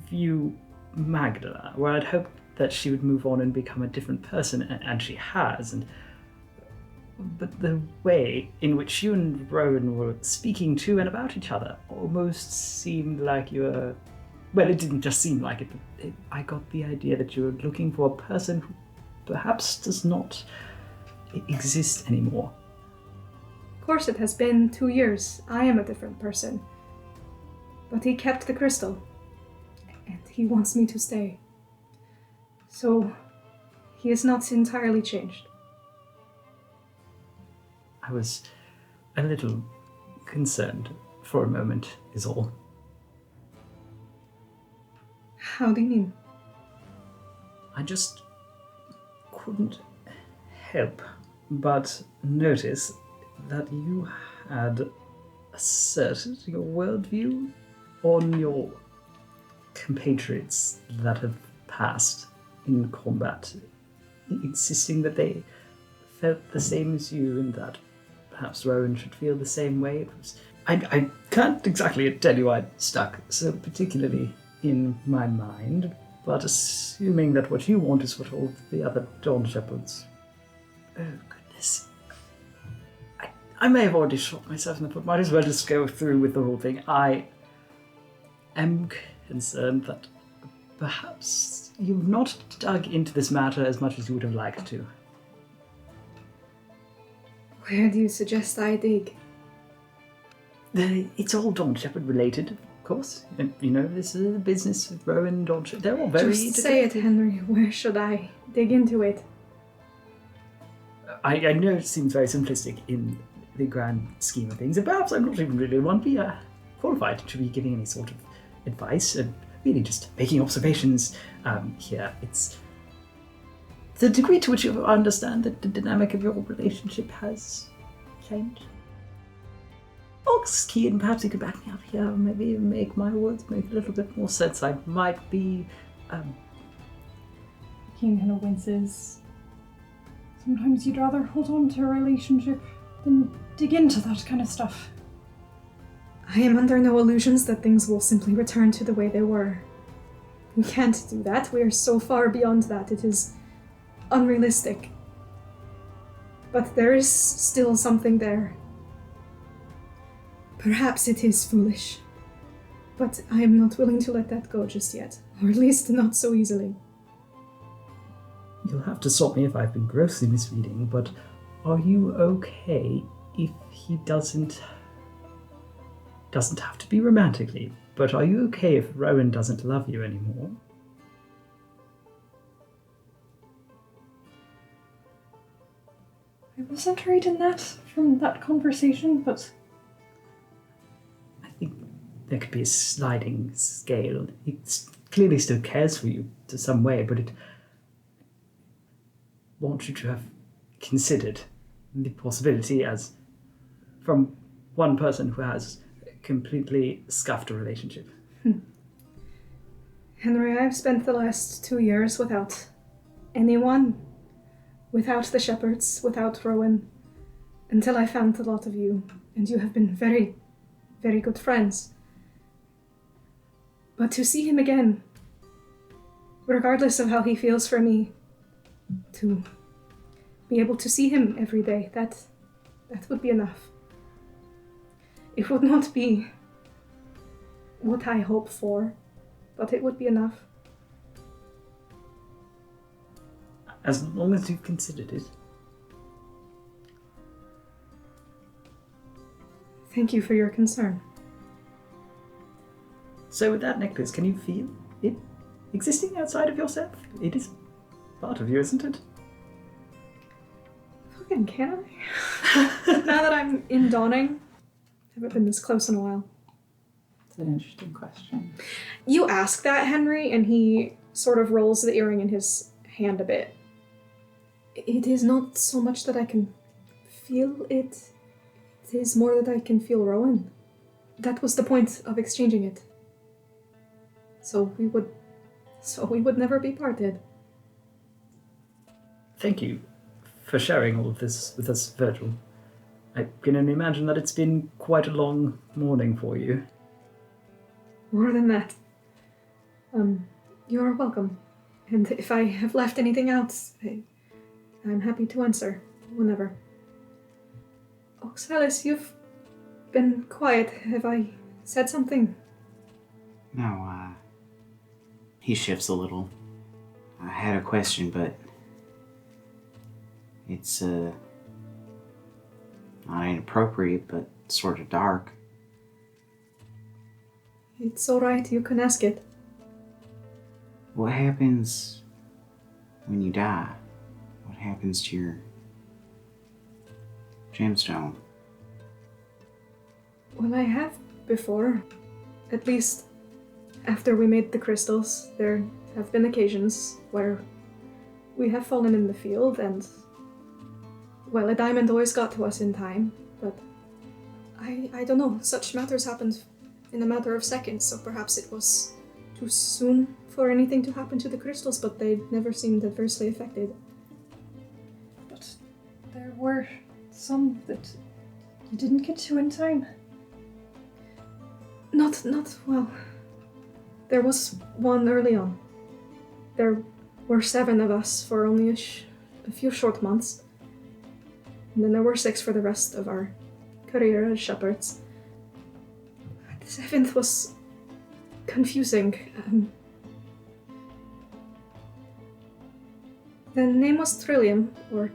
view Magdala, where I'd hoped that she would move on and become a different person, and she has. But the way in which you and Rowan were speaking to and about each other almost seemed like you were... Well, it didn't just seem like it, but I got the idea that you were looking for a person who perhaps does not exist anymore. Of course, it has been 2 years. I am a different person. But he kept the crystal. And he wants me to stay. So, he is not entirely changed. I was a little concerned for a moment, is all. How do you mean? I just couldn't help but notice that you had asserted your worldview on your compatriots that have passed in combat, insisting that they felt the same as you and that perhaps Rowan should feel the same way. It was, I can't exactly tell you why it stuck so particularly in my mind, but assuming that what you want is what all the other Dawn Shepherds... Oh, goodness. I may have already shot myself in the foot. Might as well just go through with the whole thing. I am concerned that perhaps you've not dug into this matter as much as you would have liked to. Where do you suggest I dig? It's all Dawn Shepherd related, of course. And, you know, this is a business with Rowan, Dawn Shepherd. They're all very... Just say it, Henry. Where should I dig into it? I know it seems very simplistic in the grand scheme of things, and perhaps I'm not even really one be qualified to be giving any sort of advice, and really just making observations here. It's the degree to which you understand that the dynamic of your relationship has changed. Fox Key, and perhaps you could back me up here, maybe even make my words make a little bit more sense. I might be... Keen kind of winces. Sometimes you'd rather hold on to a relationship than dig into that kind of stuff. I am under no illusions that things will simply return to the way they were. We can't do that. We are so far beyond that. It is unrealistic. But there is still something there. Perhaps it is foolish. But I am not willing to let that go just yet. Or at least not so easily. You'll have to stop me if I've been grossly misreading, but are you okay if he doesn't have to be romantically, but are you okay if Rowan doesn't love you anymore? I wasn't reading that from that conversation, but... I think there could be a sliding scale. He clearly still cares for you to some way, but it wants you to have considered the possibility as from one person who has completely scuffed a relationship. Henry, I've spent the last 2 years without anyone. Without the Shepherds, without Rowan. Until I found the lot of you. And you have been very, very good friends. But to see him again, regardless of how he feels for me, to be able to see him every day, that would be enough. It would not be what I hope for, but it would be enough. As long as you've considered it. Thank you for your concern. So with that necklace, can you feel it existing outside of yourself? It is part of you, isn't it? Fucking can I? Now that I'm in Dawning, I haven't been this close in a while. That's an interesting question. You ask that, Henry, and he sort of rolls the earring in his hand a bit. It is not so much that I can feel it. It is more that I can feel Rowan. That was the point of exchanging it. So we would never be parted. Thank you for sharing all of this with us, Virgil. I can only imagine that it's been quite a long morning for you. More than that. You are welcome. And if I have left anything out, I'm happy to answer whenever. Oxalis, you've been quiet. Have I said something? No, he shifts a little. I had a question, but it's, not inappropriate, but sort of dark. It's alright, you can ask it. What happens when you die? What happens to your gemstone? Well, I have before. At least after we made the crystals, there have been occasions where we have fallen in the field and, well, a diamond always got to us in time, but I don't know, such matters happened in a matter of seconds, so perhaps it was too soon for anything to happen to the crystals, but they never seemed adversely affected. But there were some that you didn't get to in time. Not well. There was one early on. There were 7 of us for only a few short months. And then there were 6 for the rest of our career as shepherds. The 7th was confusing. The name was Trillium, or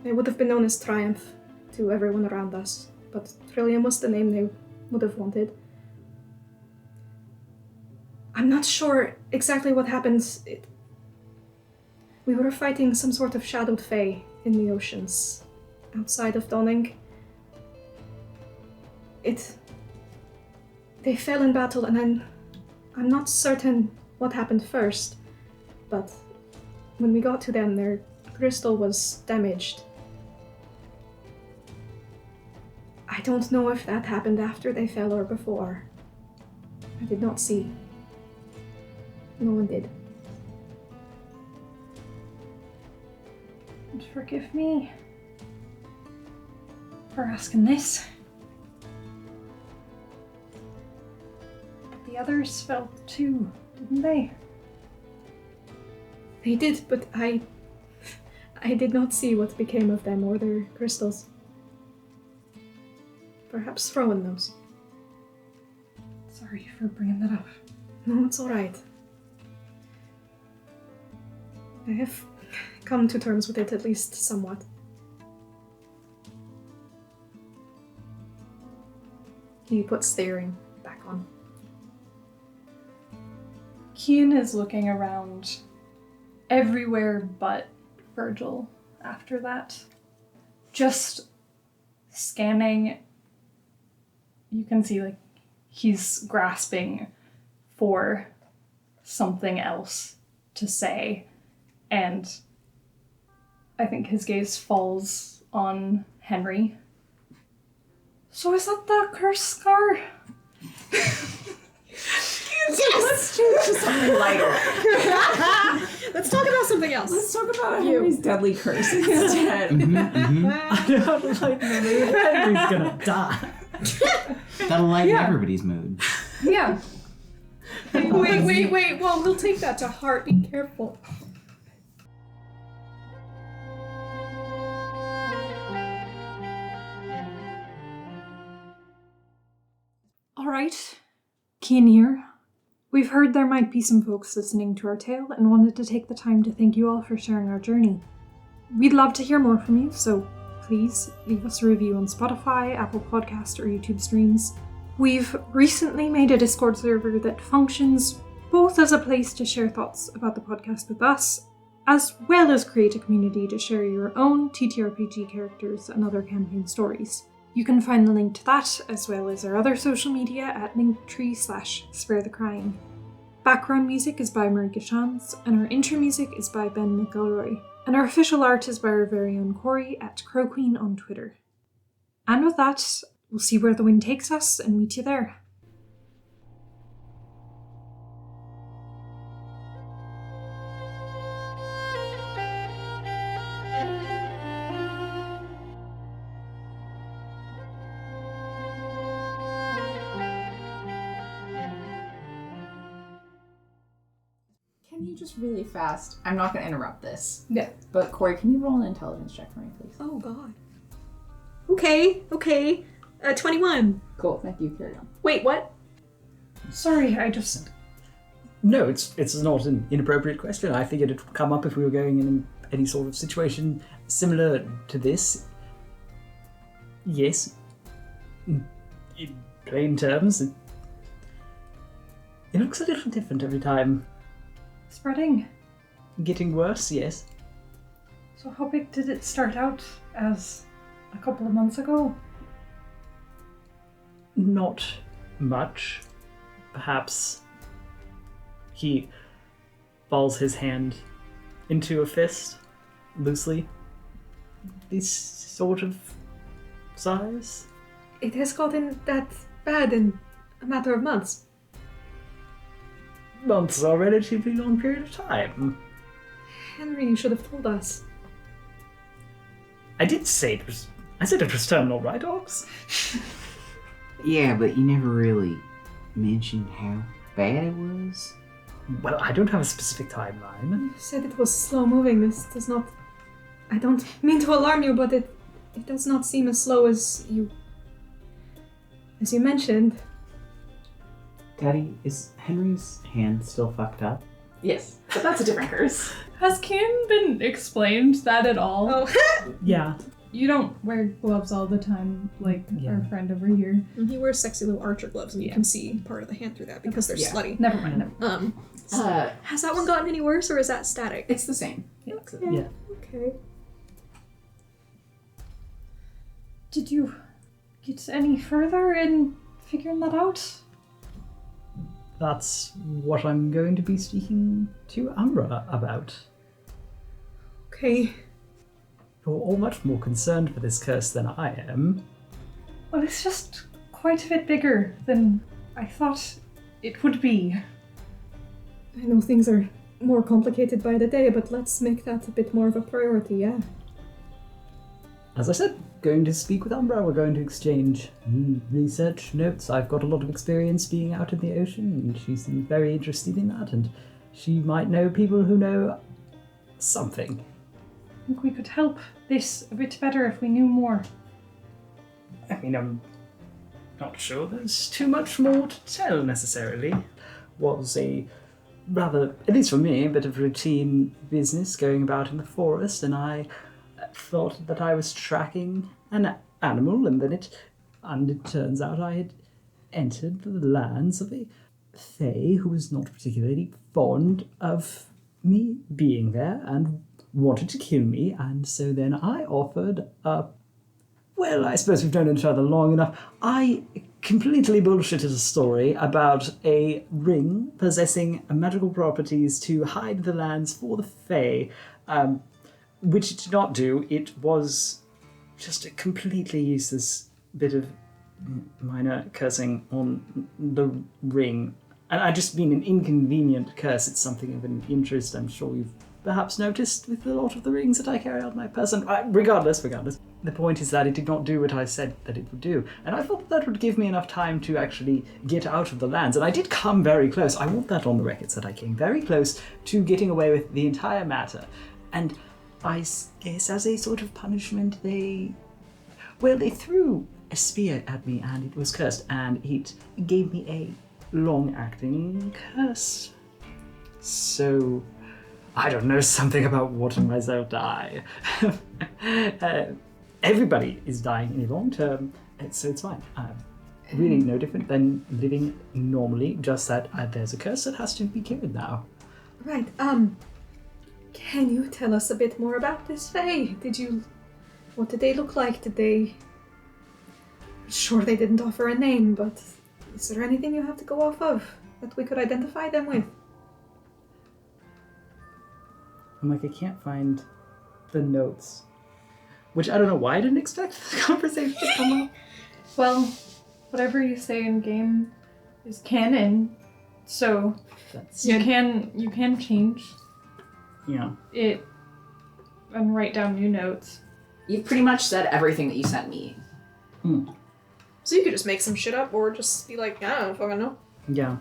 it would have been known as Triumph to everyone around us, but Trillium was the name they would have wanted. I'm not sure exactly what happened. We were fighting some sort of shadowed fae in the oceans, outside of Dawning. They fell in battle, and I'm not certain what happened first, but when we got to them, their crystal was damaged. I don't know if that happened after they fell or before. I did not see. No one did. And forgive me for asking this. But the others fell too, didn't they? They did, but I did not see what became of them or their crystals. Perhaps Rowan knows. Sorry for bringing that up. No, it's alright. I have come to terms with it, at least somewhat. He puts the earring back on. Kian is looking around everywhere but Virgil after that. Just scanning. You can see, like, he's grasping for something else to say. And I think his gaze falls on Henry. So is that the curse scar? Let's change to something lighter. Let's talk about something else. Let's talk about Henry's deadly curse instead. I don't like the mood. Henry's gonna die. That'll lighten everybody's mood. Yeah. Wait. Well, we'll take that to heart. Be careful. Alright, Kian here. We've heard there might be some folks listening to our tale and wanted to take the time to thank you all for sharing our journey. We'd love to hear more from you, so please leave us a review on Spotify, Apple Podcast, or YouTube streams. We've recently made a Discord server that functions both as a place to share thoughts about the podcast with us, as well as create a community to share your own TTRPG characters and other campaign stories. You can find the link to that, as well as our other social media, at linktree/SpareTheCrying. Background music is by Marika Shans, and our intro music is by Ben McElroy. And our official art is by our very own Corey at CrowQueen on Twitter. And with that, we'll see where the wind takes us and meet you there. just really fast. I'm not going to interrupt this. Yeah. But Corey, can you roll an intelligence check for me, please? Oh God. Okay. 21. Cool. Thank you. Carry on. Wait, what? Sorry, I just. No, it's not an inappropriate question. I figured it would come up if we were going in any sort of situation similar to this. Yes. In plain terms, it looks a little different every time. Spreading. Getting worse, yes. So, how big did it start out as a couple of months ago? Not much. Perhaps he balls his hand into a fist, loosely. This sort of size? It has gotten that bad in a matter of months. Months are a relatively long period of time. Henry, you should have told us. I did say it was... I said it was terminal, right, Ox? Yeah, but you never really mentioned how bad it was. Well, I don't have a specific timeline. You said it was slow moving. This does not. I don't mean to alarm you, but it does not seem as slow as you mentioned. Daddy, is Henry's hand still fucked up? Yes. But that's a different curse. Has Kim been explained that at all? Oh, Yeah. You don't wear gloves all the time, like Yeah. our friend over here. he wears sexy little archer gloves, and you can see part of the hand through that because they're Yeah. slutty. Never mind. Never mind. Has that one gotten any worse, or is that static? It's the same. Yeah. Okay. Did you get any further in figuring that out? That's what I'm going to be speaking to Umbra about. Okay. You're all much more concerned for this curse than I am. Well, it's just quite a bit bigger than I thought it would be. I know things are more complicated by the day, but let's make that a bit more of a priority, yeah? As I said, going to speak with Umbra, we're going to exchange research notes. I've got a lot of experience being out in the ocean, and she seems very interested in that, and she might know people who know something. I think we could help this a bit better if we knew more. I mean, I'm not sure there's too much more to tell necessarily. Was a rather, at least for me, a bit of routine business going about in the forest, and I thought that I was tracking an animal, and it turns out I had entered the lands of a fae who was not particularly fond of me being there and wanted to kill me, and so then I offered up. Well, I suppose we've known each other long enough. I completely bullshitted a story about a ring possessing magical properties to hide the lands for the fae, which it did not do. It was just a completely useless bit of minor cursing on the ring. And I just mean an inconvenient curse. It's something of an interest, I'm sure you've perhaps noticed with a lot of the rings that I carry on my person. Regardless. The point is that it did not do what I said that it would do. And I thought that would give me enough time to actually get out of the lands. And I did come very close. I want that on the records that I came very close to getting away with the entire matter. And I guess as a sort of punishment, they threw a spear at me and it was cursed. And it gave me a long-acting curse. So I don't know, something about watching myself die. Everybody is dying in the long term, so it's fine. Really no different than living normally, just that there's a curse that has to be cured now. Right, can you tell us a bit more about this fae? What did they look like? Sure, they didn't offer a name, but is there anything you have to go off of that we could identify them with? I'm like, I can't find the notes. Which I don't know why I didn't expect the conversation to come up. Well, whatever you say in game is canon, so That's, you can change yeah. it and write down new notes. You've pretty much said everything that you sent me. So you could just make some shit up, or just be like, I don't fucking know. Yeah.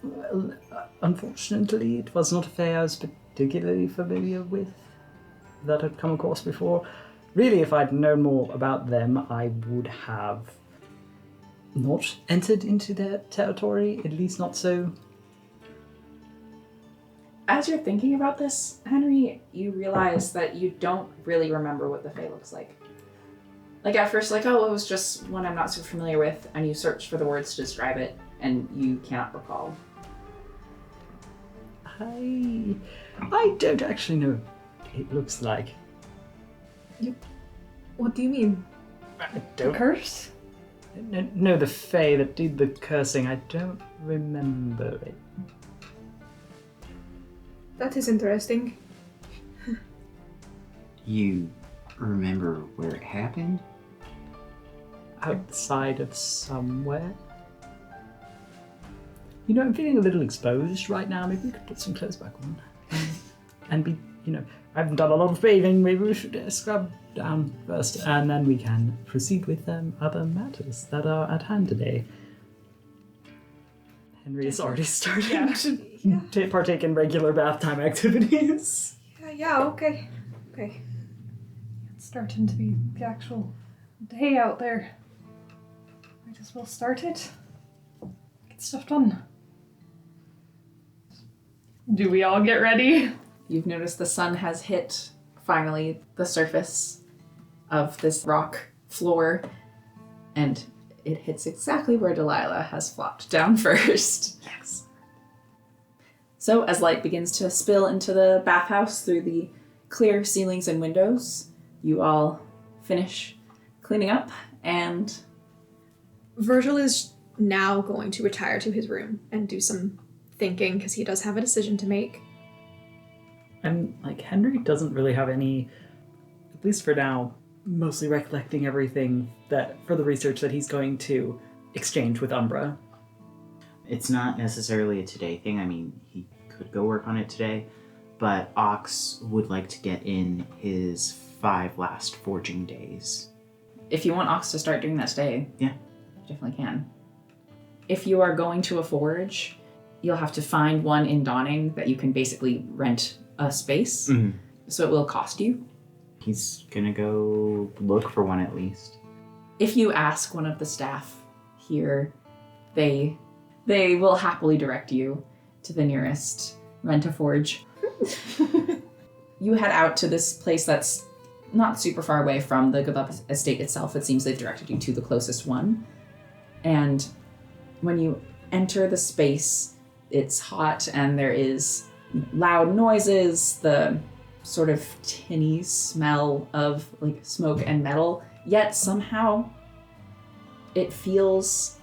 Well, unfortunately, it was not a fae I was particularly familiar with that I'd come across before. Really, if I'd known more about them, I would have not entered into their territory, at least not so. As you're thinking about this, Henry, you realize that you don't really remember what the Fae looks like. Like at first, like, oh, it was just one I'm not so familiar with, and you search for the words to describe it, and you cannot recall. I don't actually know what it looks like. What do you mean? I don't. Curse? No, the Fae that did the cursing, I don't remember it. That is interesting. You remember where it happened? Outside of somewhere. You know, I'm feeling a little exposed right now. Maybe we could put some clothes back on. And be, I haven't done a lot of bathing. Maybe we should scrub down first, and then we can proceed with other matters that are at hand today. Henry has already started to partake in regular bath time activities. Yeah, okay. It's starting to be the actual day out there. Might as well start it. Get stuff done. Do we all get ready? You've noticed the sun has hit, finally, the surface of this rock floor, and it hits exactly where Delilah has flopped down first. Yes. So, as light begins to spill into the bathhouse through the clear ceilings and windows, you all finish cleaning up, and Virgil is now going to retire to his room and do some thinking, because he does have a decision to make. And, Henry doesn't really have any, at least for now, mostly recollecting everything that for the research that he's going to exchange with Umbra. It's not necessarily a today thing. I mean, he could go work on it today, but Ox would like to get in his 5 last forging days. if you want Ox to start doing that today, Yeah. you definitely can. If you are going to a forge, you'll have to find one in Dawning that you can basically rent a space. Mhm. So it will cost you. He's gonna go look for one at least. If you ask one of the staff here, they will happily direct you to the nearest rent-a-forge. You head out to this place that's not super far away from the Goodlove estate itself. It seems they've directed you to the closest one. And when you enter the space, it's hot and there is loud noises, the sort of tinny smell of like smoke and metal, yet somehow it feels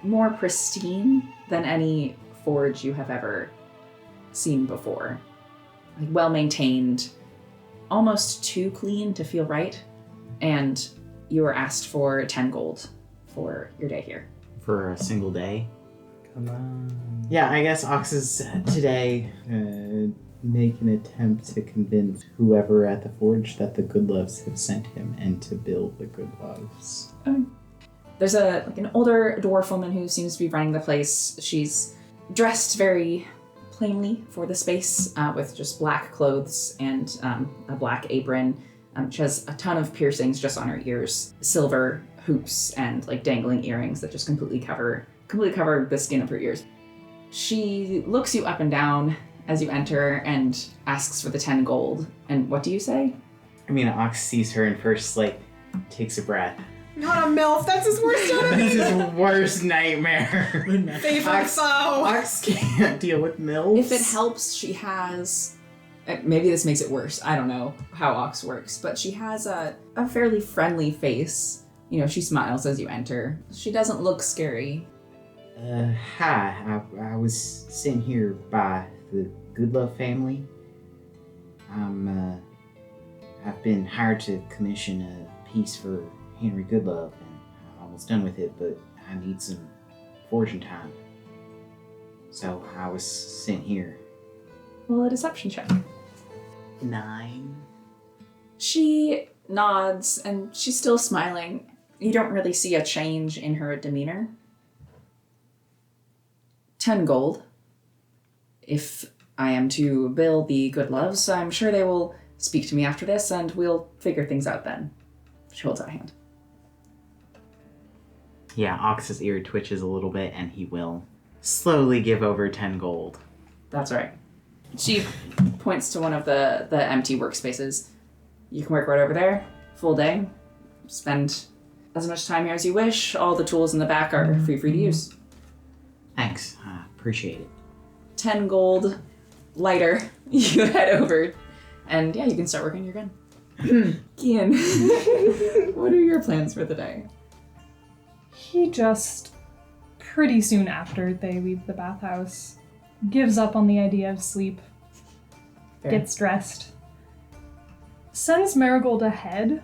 more pristine than any forge you have ever seen before. Like well maintained, almost too clean to feel right. And you were asked for 10 gold for your day here. For a single day. Come on. Yeah, I guess Ox is today make an attempt to convince whoever at the forge that the Goodloves have sent him and to build the Goodloves. There's an older dwarf woman who seems to be running the place. She's dressed very plainly for the space with just black clothes and a black apron. She has a ton of piercings just on her ears, silver hoops and like dangling earrings that just completely cover the skin of her ears. She looks you up and down as you enter and asks for the 10 gold. And what do you say? I mean, Ox sees her and first, takes a breath. Not a MILF, that's his worst enemy! This is his worst nightmare. Favorite foe! Ox can't deal with mills. If it helps, she has... Maybe this makes it worse. I don't know how Ox works. But she has a fairly friendly face. You know, she smiles as you enter. She doesn't look scary. Hi. I was sent here by the Goodlove family. I've been hired to commission a piece for Henry Goodlove, and I'm almost done with it, but I need some forging time. So I was sent here. Roll a deception check. 9. She nods, and she's still smiling. You don't really see a change in her demeanor. 10 gold. If I am to bill the good loves, I'm sure they will speak to me after this, and we'll figure things out then. She holds out a hand. Yeah, Ox's ear twitches a little bit, and he will slowly give over 10 gold. That's right. She points to one of the empty workspaces. You can work right over there, full day. Spend as much time here as you wish. All the tools in the back are free to use. Thanks. Appreciate it. 10 gold, lighter. You head over, and yeah, you can start working your gun. Kian, what are your plans for the day? He just, pretty soon after they leave the bathhouse, gives up on the idea of sleep, Fair. gets dressed, sends Marigold ahead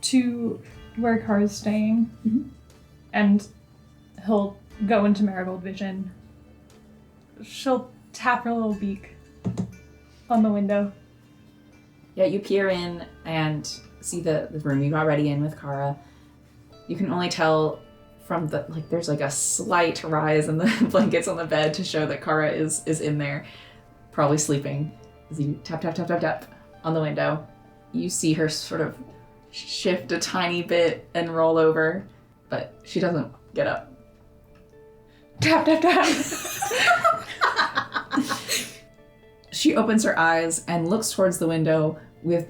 to where Kara's staying, and he'll go into Marigold vision. She'll tap her little beak on the window. Yeah, you peer in and see the room you got ready in with Kara. You can only tell from the, like, there's like a slight rise in the blankets on the bed to show that Kara is in there, probably sleeping. As you tap, tap, tap, tap, tap on the window, you see her sort of shift a tiny bit and roll over, but she doesn't get up. Tap, tap, tap. She opens her eyes and looks towards the window with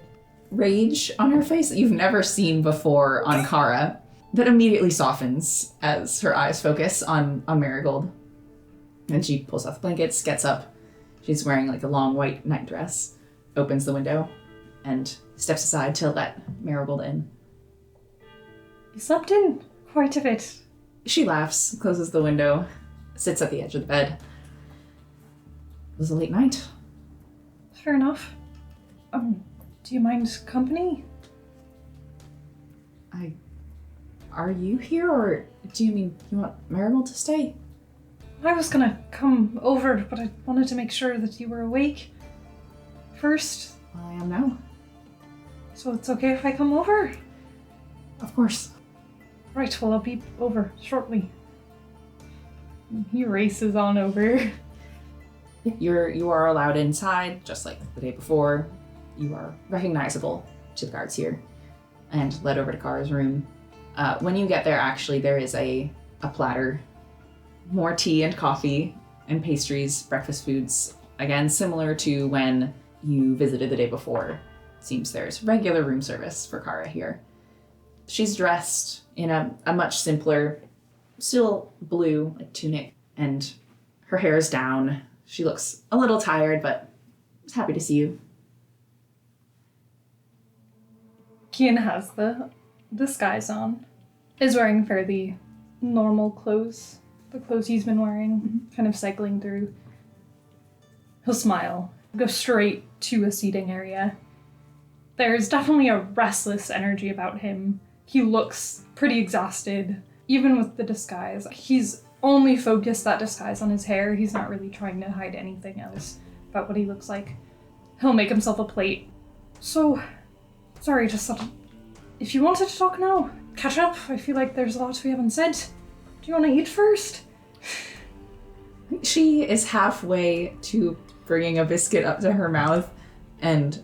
rage on her face that you've never seen before on Kara, that immediately softens as her eyes focus on Marigold. And she pulls off the blankets, gets up. She's wearing like a long white nightdress, opens the window, and steps aside to let Marigold in. You slept in quite a bit. She laughs, closes the window, sits at the edge of the bed. It was a late night. Fair enough. Do you mind company? Are you here, or do you mean you want Marigold to stay? I was gonna come over, but I wanted to make sure that you were awake first. Well, I am now. So it's okay if I come over? Of course. Right, well, I'll be over shortly. And he races on over. You are allowed inside, just like the day before. You are recognizable to the guards here, and led over to Kara's room. When you get there, actually, there is a platter, more tea and coffee and pastries, breakfast foods. Again, similar to when you visited the day before. Seems there's regular room service for Kara here. She's dressed in a much simpler, still blue, like tunic, and her hair is down. She looks a little tired, but is happy to see you. Kian has the disguise on, is wearing fairly normal clothes, the clothes he's been wearing, kind of cycling through. He'll smile, go straight to a seating area. There's definitely a restless energy about him. He looks pretty exhausted, even with the disguise. He's only focused that disguise on his hair. He's not really trying to hide anything else about what he looks like. He'll make himself a plate. So, sorry, just thought, if you wanted to talk now, catch up. I feel like there's a lot we haven't said. Do you want to eat first? She is halfway to bringing a biscuit up to her mouth and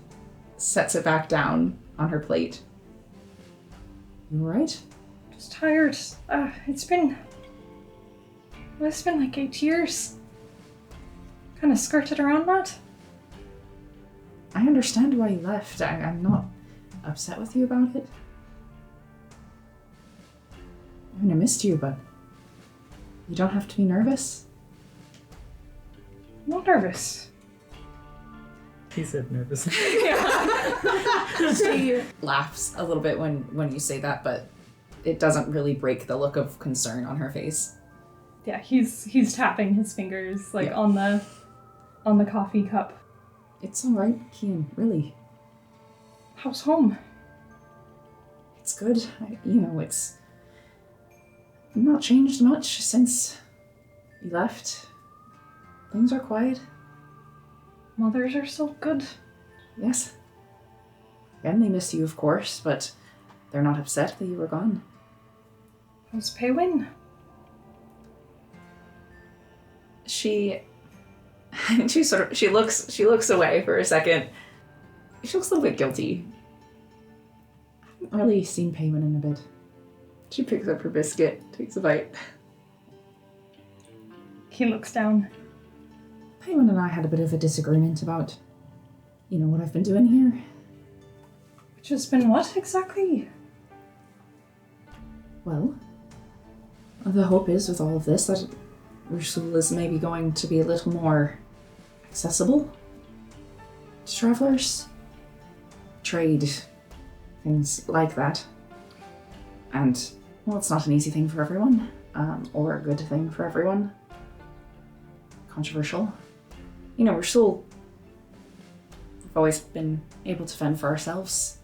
sets it back down on her plate. You all right? Just tired. It's been like 8 years. Kind of skirted around that. I understand why you left. I'm not upset with you about it. I mean, I missed you, but you don't have to be nervous. I'm not nervous. He said nervous. She laughs a little bit when you say that, but it doesn't really break the look of concern on her face. Yeah, he's tapping his fingers like on the coffee cup. It's all right, Kian, really. How's home? It's good. It's not changed much since you left. Things are quiet. Mothers are still good. Yes. Again, they miss you, of course, but they're not upset that you were gone. How's Paywin? She looks away for a second. She looks a little bit guilty. I haven't really seen Paymon in a bit. She picks up her biscuit, takes a bite. He looks down. Paymon and I had a bit of a disagreement about, what I've been doing here. Which has been what exactly? Well, the hope is with all of this that Rusul is maybe going to be a little more accessible to travelers. Trade, things like that. And, well, it's not an easy thing for everyone, or a good thing for everyone. Controversial. Rusul, we've always been able to fend for ourselves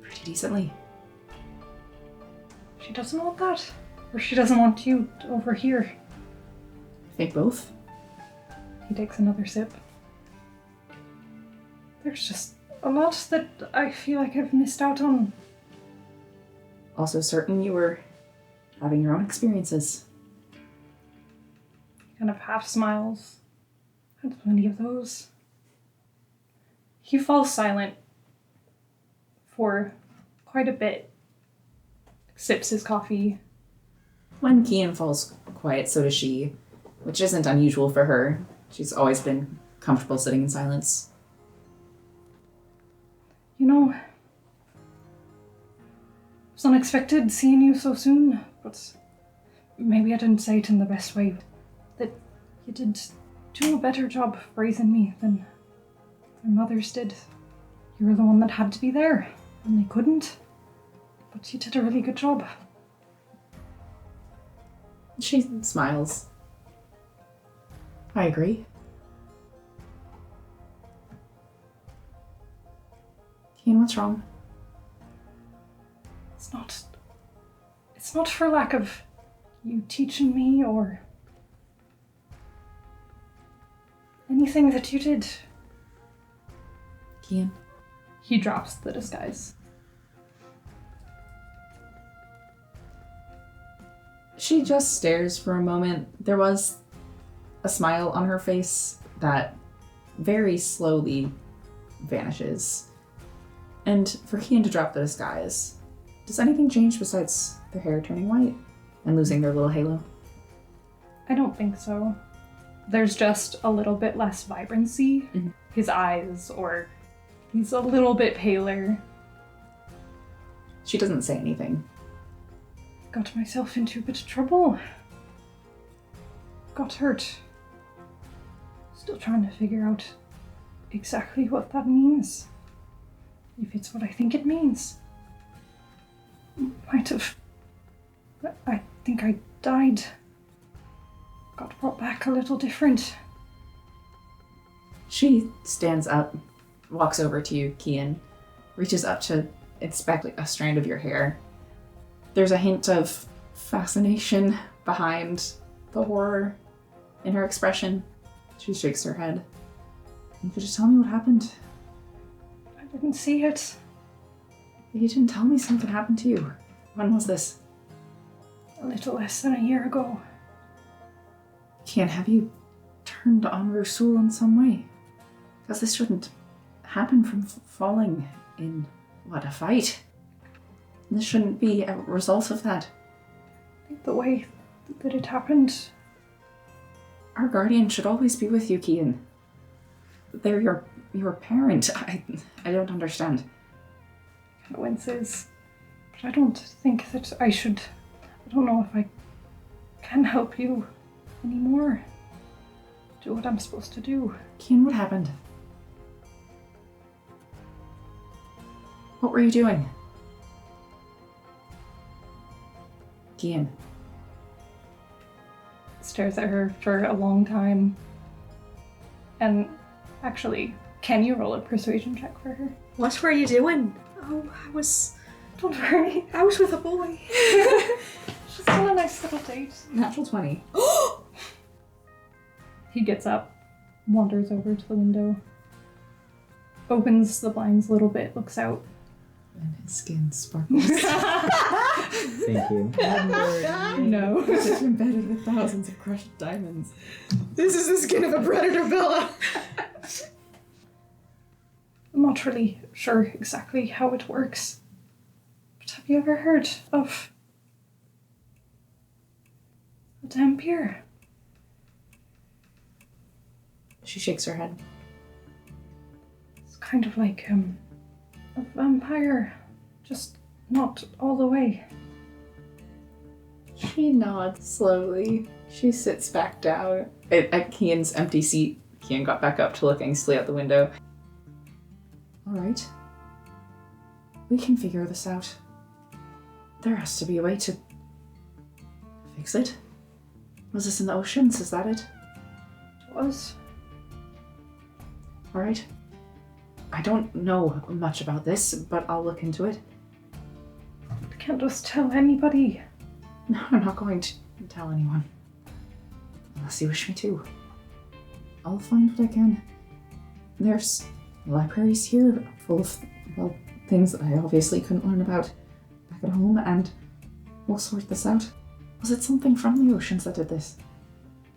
pretty decently. She doesn't want that? Or she doesn't want you over here? I think both. He takes another sip. There's just a lot that I feel like I've missed out on. Also certain you were having your own experiences. Kind of half smiles. Had plenty of those. He falls silent for quite a bit. Sips his coffee. When Kian falls quiet, so does she, which isn't unusual for her. She's always been comfortable sitting in silence. It was unexpected seeing you so soon, but maybe I didn't say it in the best way. That you did do a better job raising me than my mothers did. You were the one that had to be there, and they couldn't. But you did a really good job. She smiles. I agree. Kian, what's wrong? It's not for lack of you teaching me or anything that you did. Kian? He drops the disguise. She just stares for a moment. There was a smile on her face that very slowly vanishes. And for Kian to drop the disguise, does anything change besides their hair turning white and losing their little halo? I don't think so. There's just a little bit less vibrancy. Mm-hmm. His eyes, or he's a little bit paler. She doesn't say anything. Got myself into a bit of trouble. Got hurt. Still trying to figure out exactly what that means. If it's what I think it means. Might have. I think I died. Got brought back a little different. She stands up, walks over to you, Kian, reaches up to inspect a strand of your hair. There's a hint of fascination behind the horror in her expression. She shakes her head. You could just tell me what happened. I didn't see it. You didn't tell me something happened to you. When was this? A little less than a year ago. Kian, have you turned on Rusul in some way? Because this shouldn't happen from falling in, a fight. This shouldn't be a result of that. I think the way that it happened. Our guardian should always be with you, Kian. They're your parent. I don't understand. Kind of winces. But I don't think that I should. I don't know if I can help you anymore. Do what I'm supposed to do. Kian, what happened? What were you doing? Kian. Stares at her for a long time. And actually, can you roll a persuasion check for her? What were you doing? Oh, Don't worry. I was with a boy. Just on a nice little date. Natural 20. He gets up, wanders over to the window, opens the blinds a little bit, looks out. And his skin sparkles. Thank you. No. It's embedded with thousands of crushed diamonds. This is the skin of a predator, Bella. I'm not really sure exactly how it works. But have you ever heard of a Dampier? She shakes her head. It's kind of like a vampire, just not all the way. She nods slowly. She sits back down at Kian's empty seat. Kian got back up to look anxiously out the window. All right. We can figure this out. There has to be a way to fix it. Was this in the oceans? Is that it? It was. All right. I don't know much about this, but I'll look into it. I can't just tell anybody. No, I'm not going to tell anyone. Unless you wish me to. I'll find what I can. There's libraries here full of, well, things that I obviously couldn't learn about back at home, and we'll sort this out. Was it something from the oceans that did this?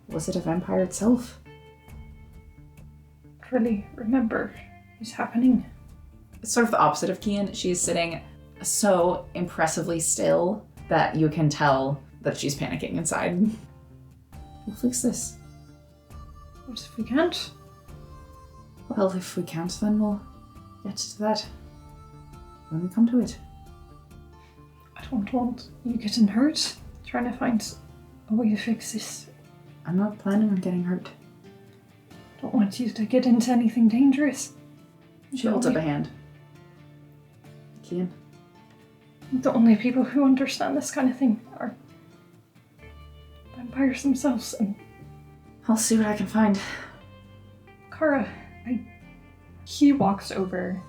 Was it a vampire itself? I don't really remember what's happening. It's sort of the opposite of Kian. She is sitting so impressively still that you can tell that she's panicking inside. We'll fix this. What if we can't? Well, if we can't, then we'll get to that when we come to it. I don't want you getting hurt. Trying to find a way to fix this. I'm not planning on getting hurt. Don't want you to get into anything dangerous. She holds up a hand. Kian, The only people who understand this kind of thing are vampires themselves. And I'll see what I can find. Kara, he walks over,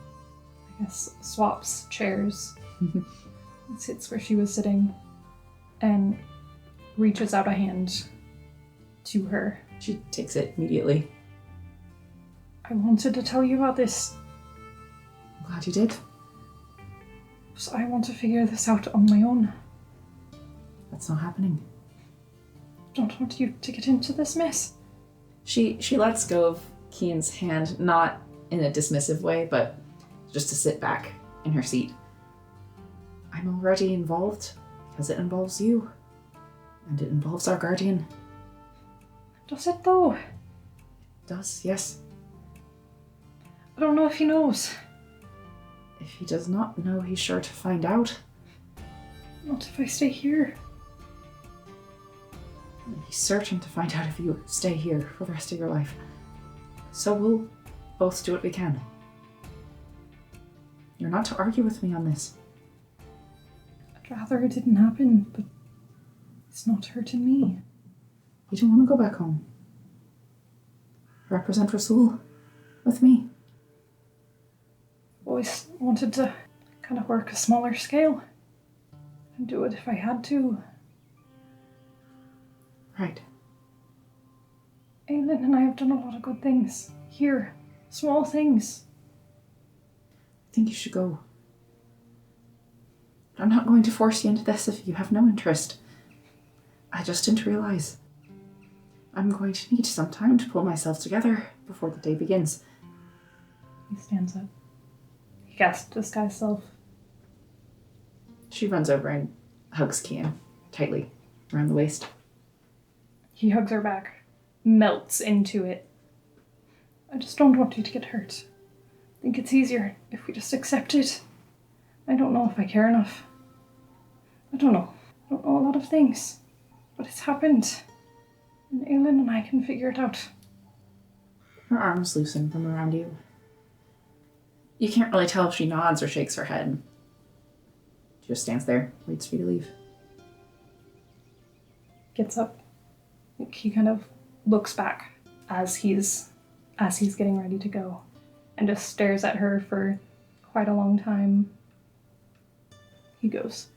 I guess swaps chairs, and sits where she was sitting, and reaches out a hand to her. She takes it immediately. I wanted to tell you about this, I'm glad you did. so I want to figure this out on my own. That's not happening. Don't want you to get into this mess. She lets go of Kian's hand, not in a dismissive way, but just to sit back in her seat. I'm already involved because it involves you. And it involves our guardian. Does it though? It does, yes. I don't know if he knows. If he does not know, he's sure to find out. Not if I stay here. He's certain to find out if you stay here for the rest of your life. So we'll both do what we can. You're not to argue with me on this. I'd rather it didn't happen, but it's not hurting me. You don't want to go back home. Represent Rasul with me. Always wanted to kind of work a smaller scale and do it if I had to. Right. Aelin and I have done a lot of good things here. Small things. I think you should go. I'm not going to force you into this if you have no interest. I just didn't realize. I'm going to need some time to pull myself together before the day begins. He stands up. He casts disguise self. She runs over and hugs Kian tightly around the waist. He hugs her back, melts into it. I just don't want you to get hurt. I think it's easier if we just accept it. I don't know if I care enough. I don't know. I don't know a lot of things. But it's happened. And Aelin and I can figure it out. Her arms loosen from around you. You can't really tell if she nods or shakes her head. She just stands there, waits for you to leave. Gets up. He kind of looks back as he's getting ready to go, and just stares at her for quite a long time. He goes.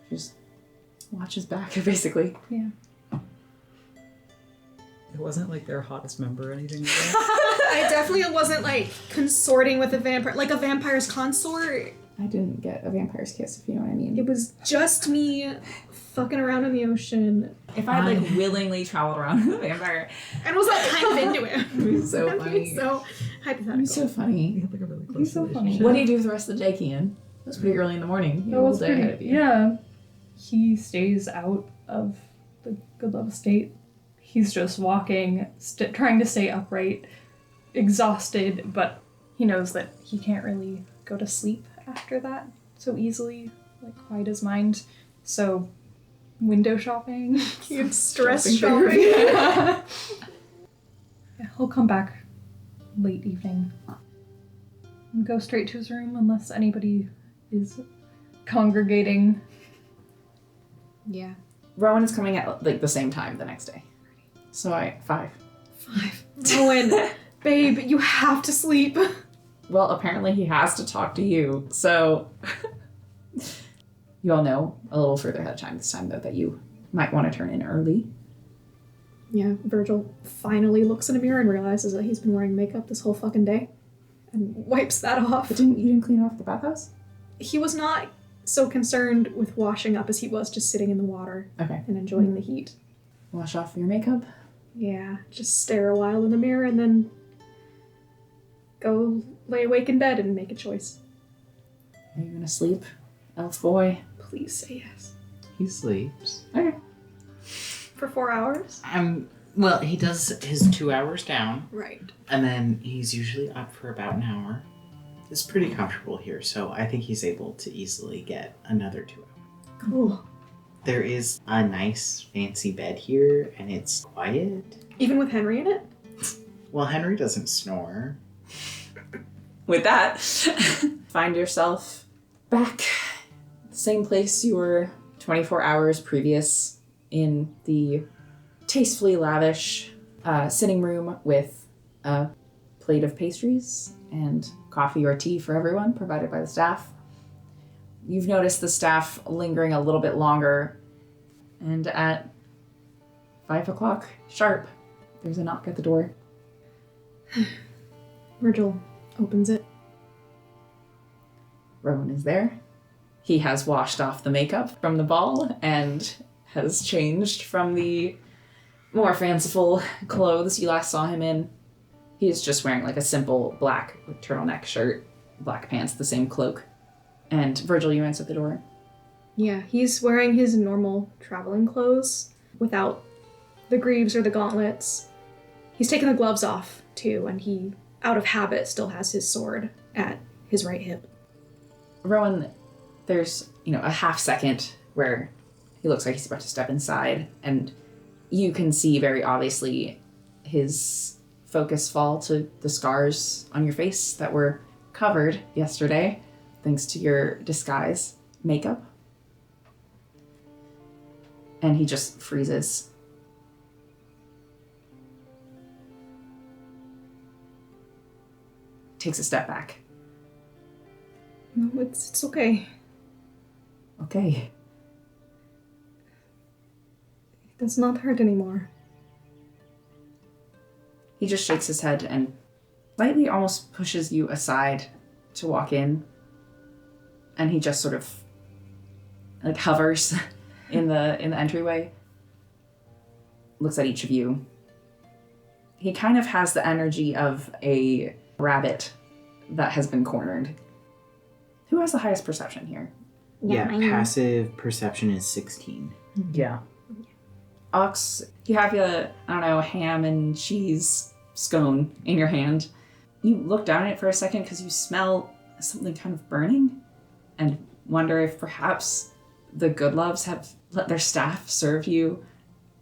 She just watches back, basically. Yeah. It wasn't like their hottest member or anything. I definitely wasn't like consorting with a vampire, like a vampire's consort. I didn't get a vampire's kiss, if you know what I mean. It was just me fucking around in the ocean If I had like willingly traveled around with a vampire, and was like kind of into it. it would be so That'd be funny. so hypothetical. It'd be so funny. We had like a really close He's so funny. relationship. What do you do for the rest of the day, Kian? It was pretty early in the morning. You That have a was whole day pretty. ahead of you. Yeah. He stays out of the good love state. He's just walking, trying to stay upright, exhausted, but he knows that he can't really go to sleep after that so easily, like quiet his mind. So, window shopping. You'd stress Shopping shopping. Yeah, he'll come back late evening and go straight to his room unless anybody is congregating. Yeah. Rowan is coming at like the same time the next day. So 5. Rowan, babe, you have to sleep. Well, apparently he has to talk to you. So you all know a little further ahead of time this time though that you might want to turn in early. Yeah, Virgil finally looks in a mirror and realizes that he's been wearing makeup this whole fucking day and wipes that off. But you didn't clean off the bathhouse? He was not so concerned with washing up as he was just sitting in the water Okay. and enjoying the heat. Wash off your makeup. Yeah, just stare a while in the mirror and then go lay awake in bed and make a choice. Are you gonna sleep, elf boy? Please say yes. He sleeps. Okay. For 4 hours? Well, he does his 2 hours down, Right. and then he's usually up for about an hour. It's pretty comfortable here, so I think he's able to easily get another 2 hours. Cool. There is a nice fancy bed here, and it's quiet. Even with Henry in it? Well, Henry doesn't snore. With that, find yourself back the same place you were 24 hours previous in the tastefully lavish sitting room with a plate of pastries and coffee or tea for everyone provided by the staff. You've noticed the staff lingering a little bit longer, and at 5 o'clock sharp, there's a knock at the door. Virgil opens it. Rowan is there. He has washed off the makeup from the ball and has changed from the more fanciful clothes you last saw him in. He is just wearing like a simple black turtleneck shirt, black pants, the same cloak. And Virgil, you answer the door. Yeah, he's wearing his normal traveling clothes without the greaves or the gauntlets. He's taken the gloves off too, and he, out of habit, still has his sword at his right hip. Rowan, there's, a half second where he looks like he's about to step inside, and you can see very obviously his focus fall to the scars on your face that were covered yesterday, thanks to your disguise makeup. And he just freezes. Takes a step back. No, it's okay. Okay. It does not hurt anymore. He just shakes his head and slightly almost pushes you aside to walk in. And he just sort of like hovers in the entryway. Looks at each of you. He kind of has the energy of a rabbit that has been cornered. Who has the highest perception here? Yeah, passive perception is 16. Yeah. Ox, you have a ham and cheese scone in your hand. You look down at it for a second because you smell something kind of burning and wonder if perhaps the Goodloves have let their staff serve you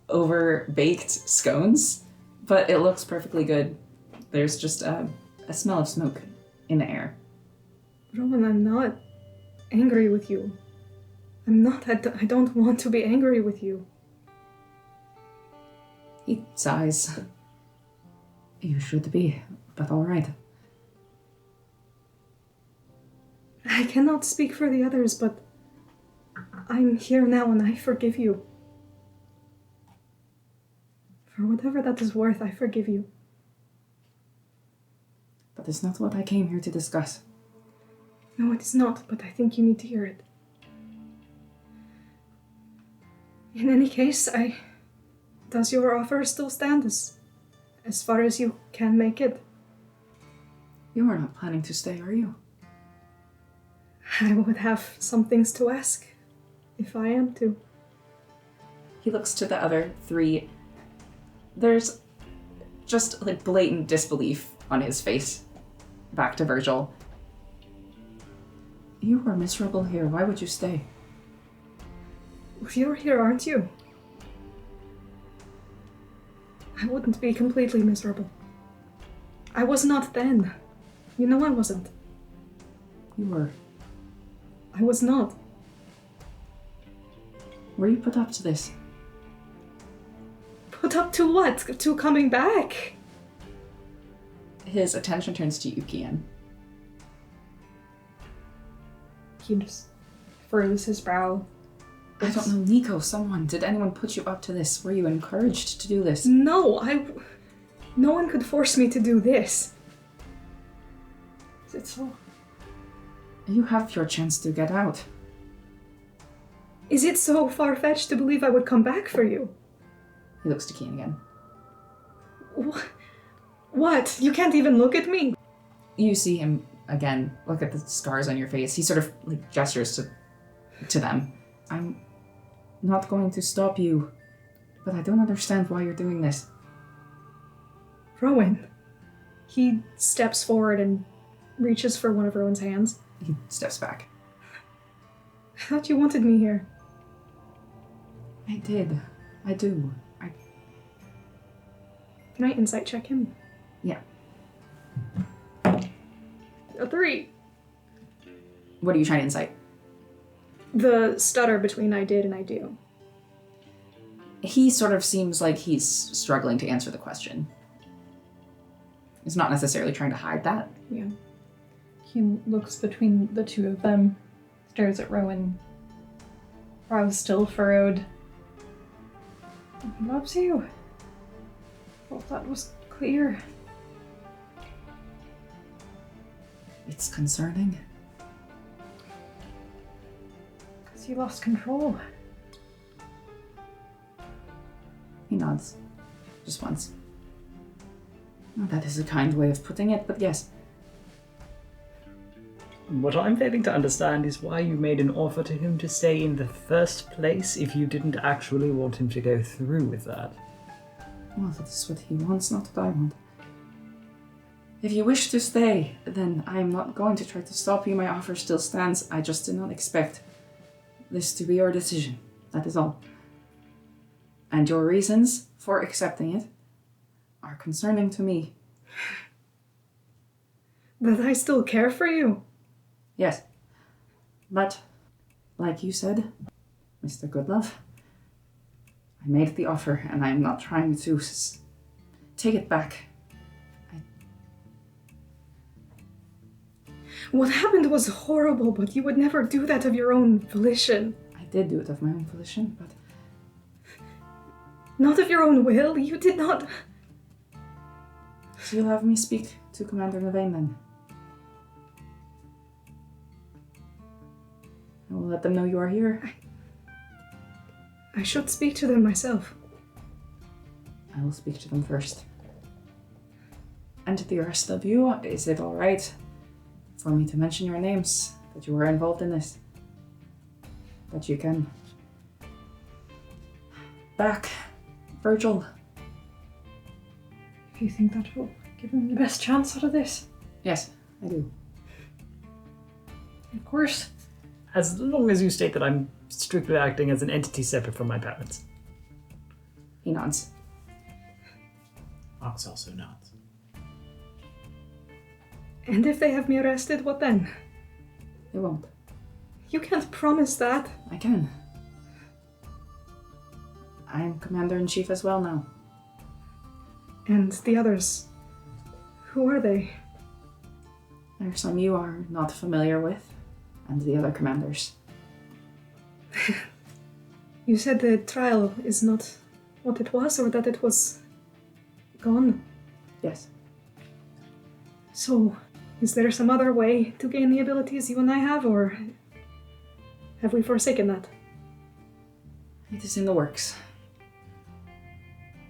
over-baked scones, but it looks perfectly good. There's just a smell of smoke in the air. Rowan, I'm not angry with you. I don't want to be angry with you. He sighs. You should be, but all right. I cannot speak for the others, but I'm here now and I forgive you. For whatever that is worth, I forgive you. is not what I came here to discuss. No, it is not, but I think you need to hear it. In any case, does your offer still stand as far as you can make it? You are not planning to stay, are you? I would have some things to ask, if I am to. He looks to the other three. There's just like blatant disbelief on his face. Back to Virgil. You are miserable here. Why would you stay? You're here, aren't you? I wouldn't be completely miserable. I was not then. You know I wasn't. You were. I was not. Were you put up to this? Put up to what? To coming back? His attention turns to you, Kian. He just furrows his brow. I don't know, Nico, someone. Did anyone put you up to this? Were you encouraged to do this? No, no one could force me to do this. Is it so? You have your chance to get out. Is it so far-fetched to believe I would come back for you? He looks to Kian again. What? You can't even look at me? You see him again, look at the scars on your face. He sort of like gestures to them. I'm not going to stop you, but I don't understand why you're doing this. Rowan. He steps forward and reaches for one of Rowan's hands. He steps back. I thought you wanted me here. I did. I do. Can I insight check him? Yeah. A 3. What are you trying to insight? The stutter between I did and I do. He sort of seems like he's struggling to answer the question. He's not necessarily trying to hide that. Yeah. He looks between the two of them, stares at Rowan. Brows still furrowed. He loves you. Well, that was clear. It's concerning. Because you lost control. He nods. Just once. Oh, that is a kind way of putting it, but yes. What I'm failing to understand is why you made an offer to him to stay in the first place if you didn't actually want him to go through with that. Well, that is what he wants, not what I want. If you wish to stay, then I am not going to try to stop you. My offer still stands. I just did not expect this to be your decision. That is all. And your reasons for accepting it are concerning to me. That I still care for you. Yes. But, like you said, Mr. Goodlove, I made the offer and I am not trying to take it back. What happened was horrible, but you would never do that of your own volition. I did do it of my own volition, but Not of your own will. You did not. so you'll have me speak to Commander Navain then. I will let them know you are here. I should speak to them myself. I will speak to them first. And to the rest of you, is it alright for me to mention your names, that you were involved in this? That you can back Virgil? If you think that will give him the best chance out of this. Yes, I do. Of course. As long as you state that I'm strictly acting as an entity separate from my parents. He nods. Ox also nods. And if they have me arrested, what then? They won't. You can't promise that. I can. I am Commander-in-Chief as well now. And the others, who are they? There are some you are not familiar with, and the other commanders. You said the trial is not what it was, or that it was gone. Yes. So, is there some other way to gain the abilities you and I have, or have we forsaken that? It is in the works.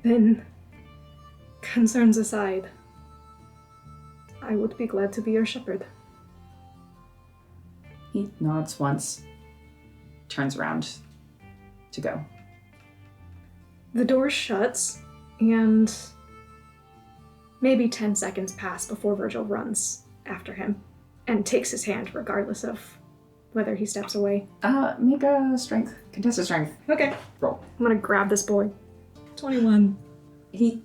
Then, concerns aside, I would be glad to be your shepherd. He nods once, turns around to go. The door shuts, and maybe 10 seconds pass before Virgil runs after him and takes his hand regardless of whether he steps away. Make a strength, contested strength. Okay. Roll. I'm gonna grab this boy. 21. He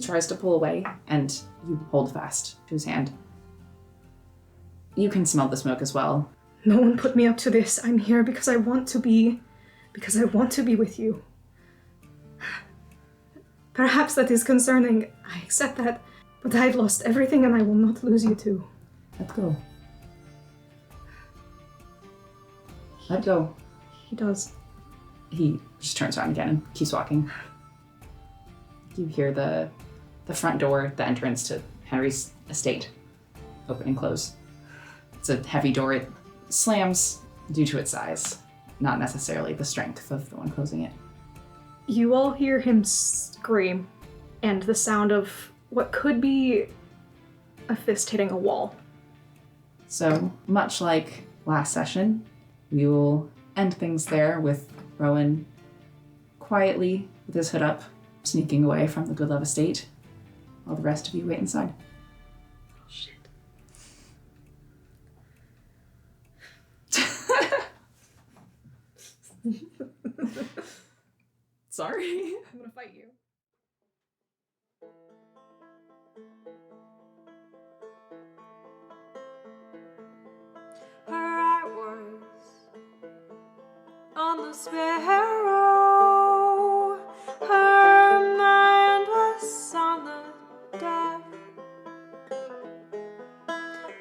tries to pull away, and you hold fast to his hand. You can smell the smoke as well. No one put me up to this. I'm here because I want to be with you. Perhaps that is concerning. I accept that, but I've lost everything and I will not lose you too. Let go. Let go. He does. He just turns around again and keeps walking. You hear the front door, the entrance to Henry's estate, open and close. It's a heavy door. It slams due to its size, not necessarily the strength of the one closing it. You all hear him scream, and the sound of what could be a fist hitting a wall. So, much like last session, we will end things there with Rowan quietly, with his hood up, sneaking away from the Goodlove estate, while the rest of you wait inside. Shit. Sorry. I'm gonna fight you. Her eye was on the sparrow. Her mind was on the deaf.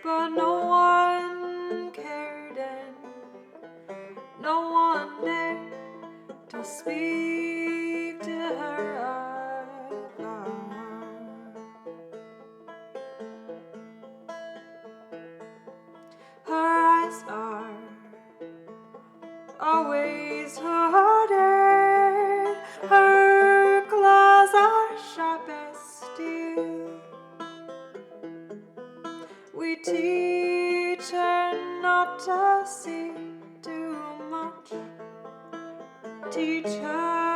But no one cared and no one dared to speak to her of love. Her eyes are always hooded. Her claws are sharp as steel. We teach her not to see too much. Teach her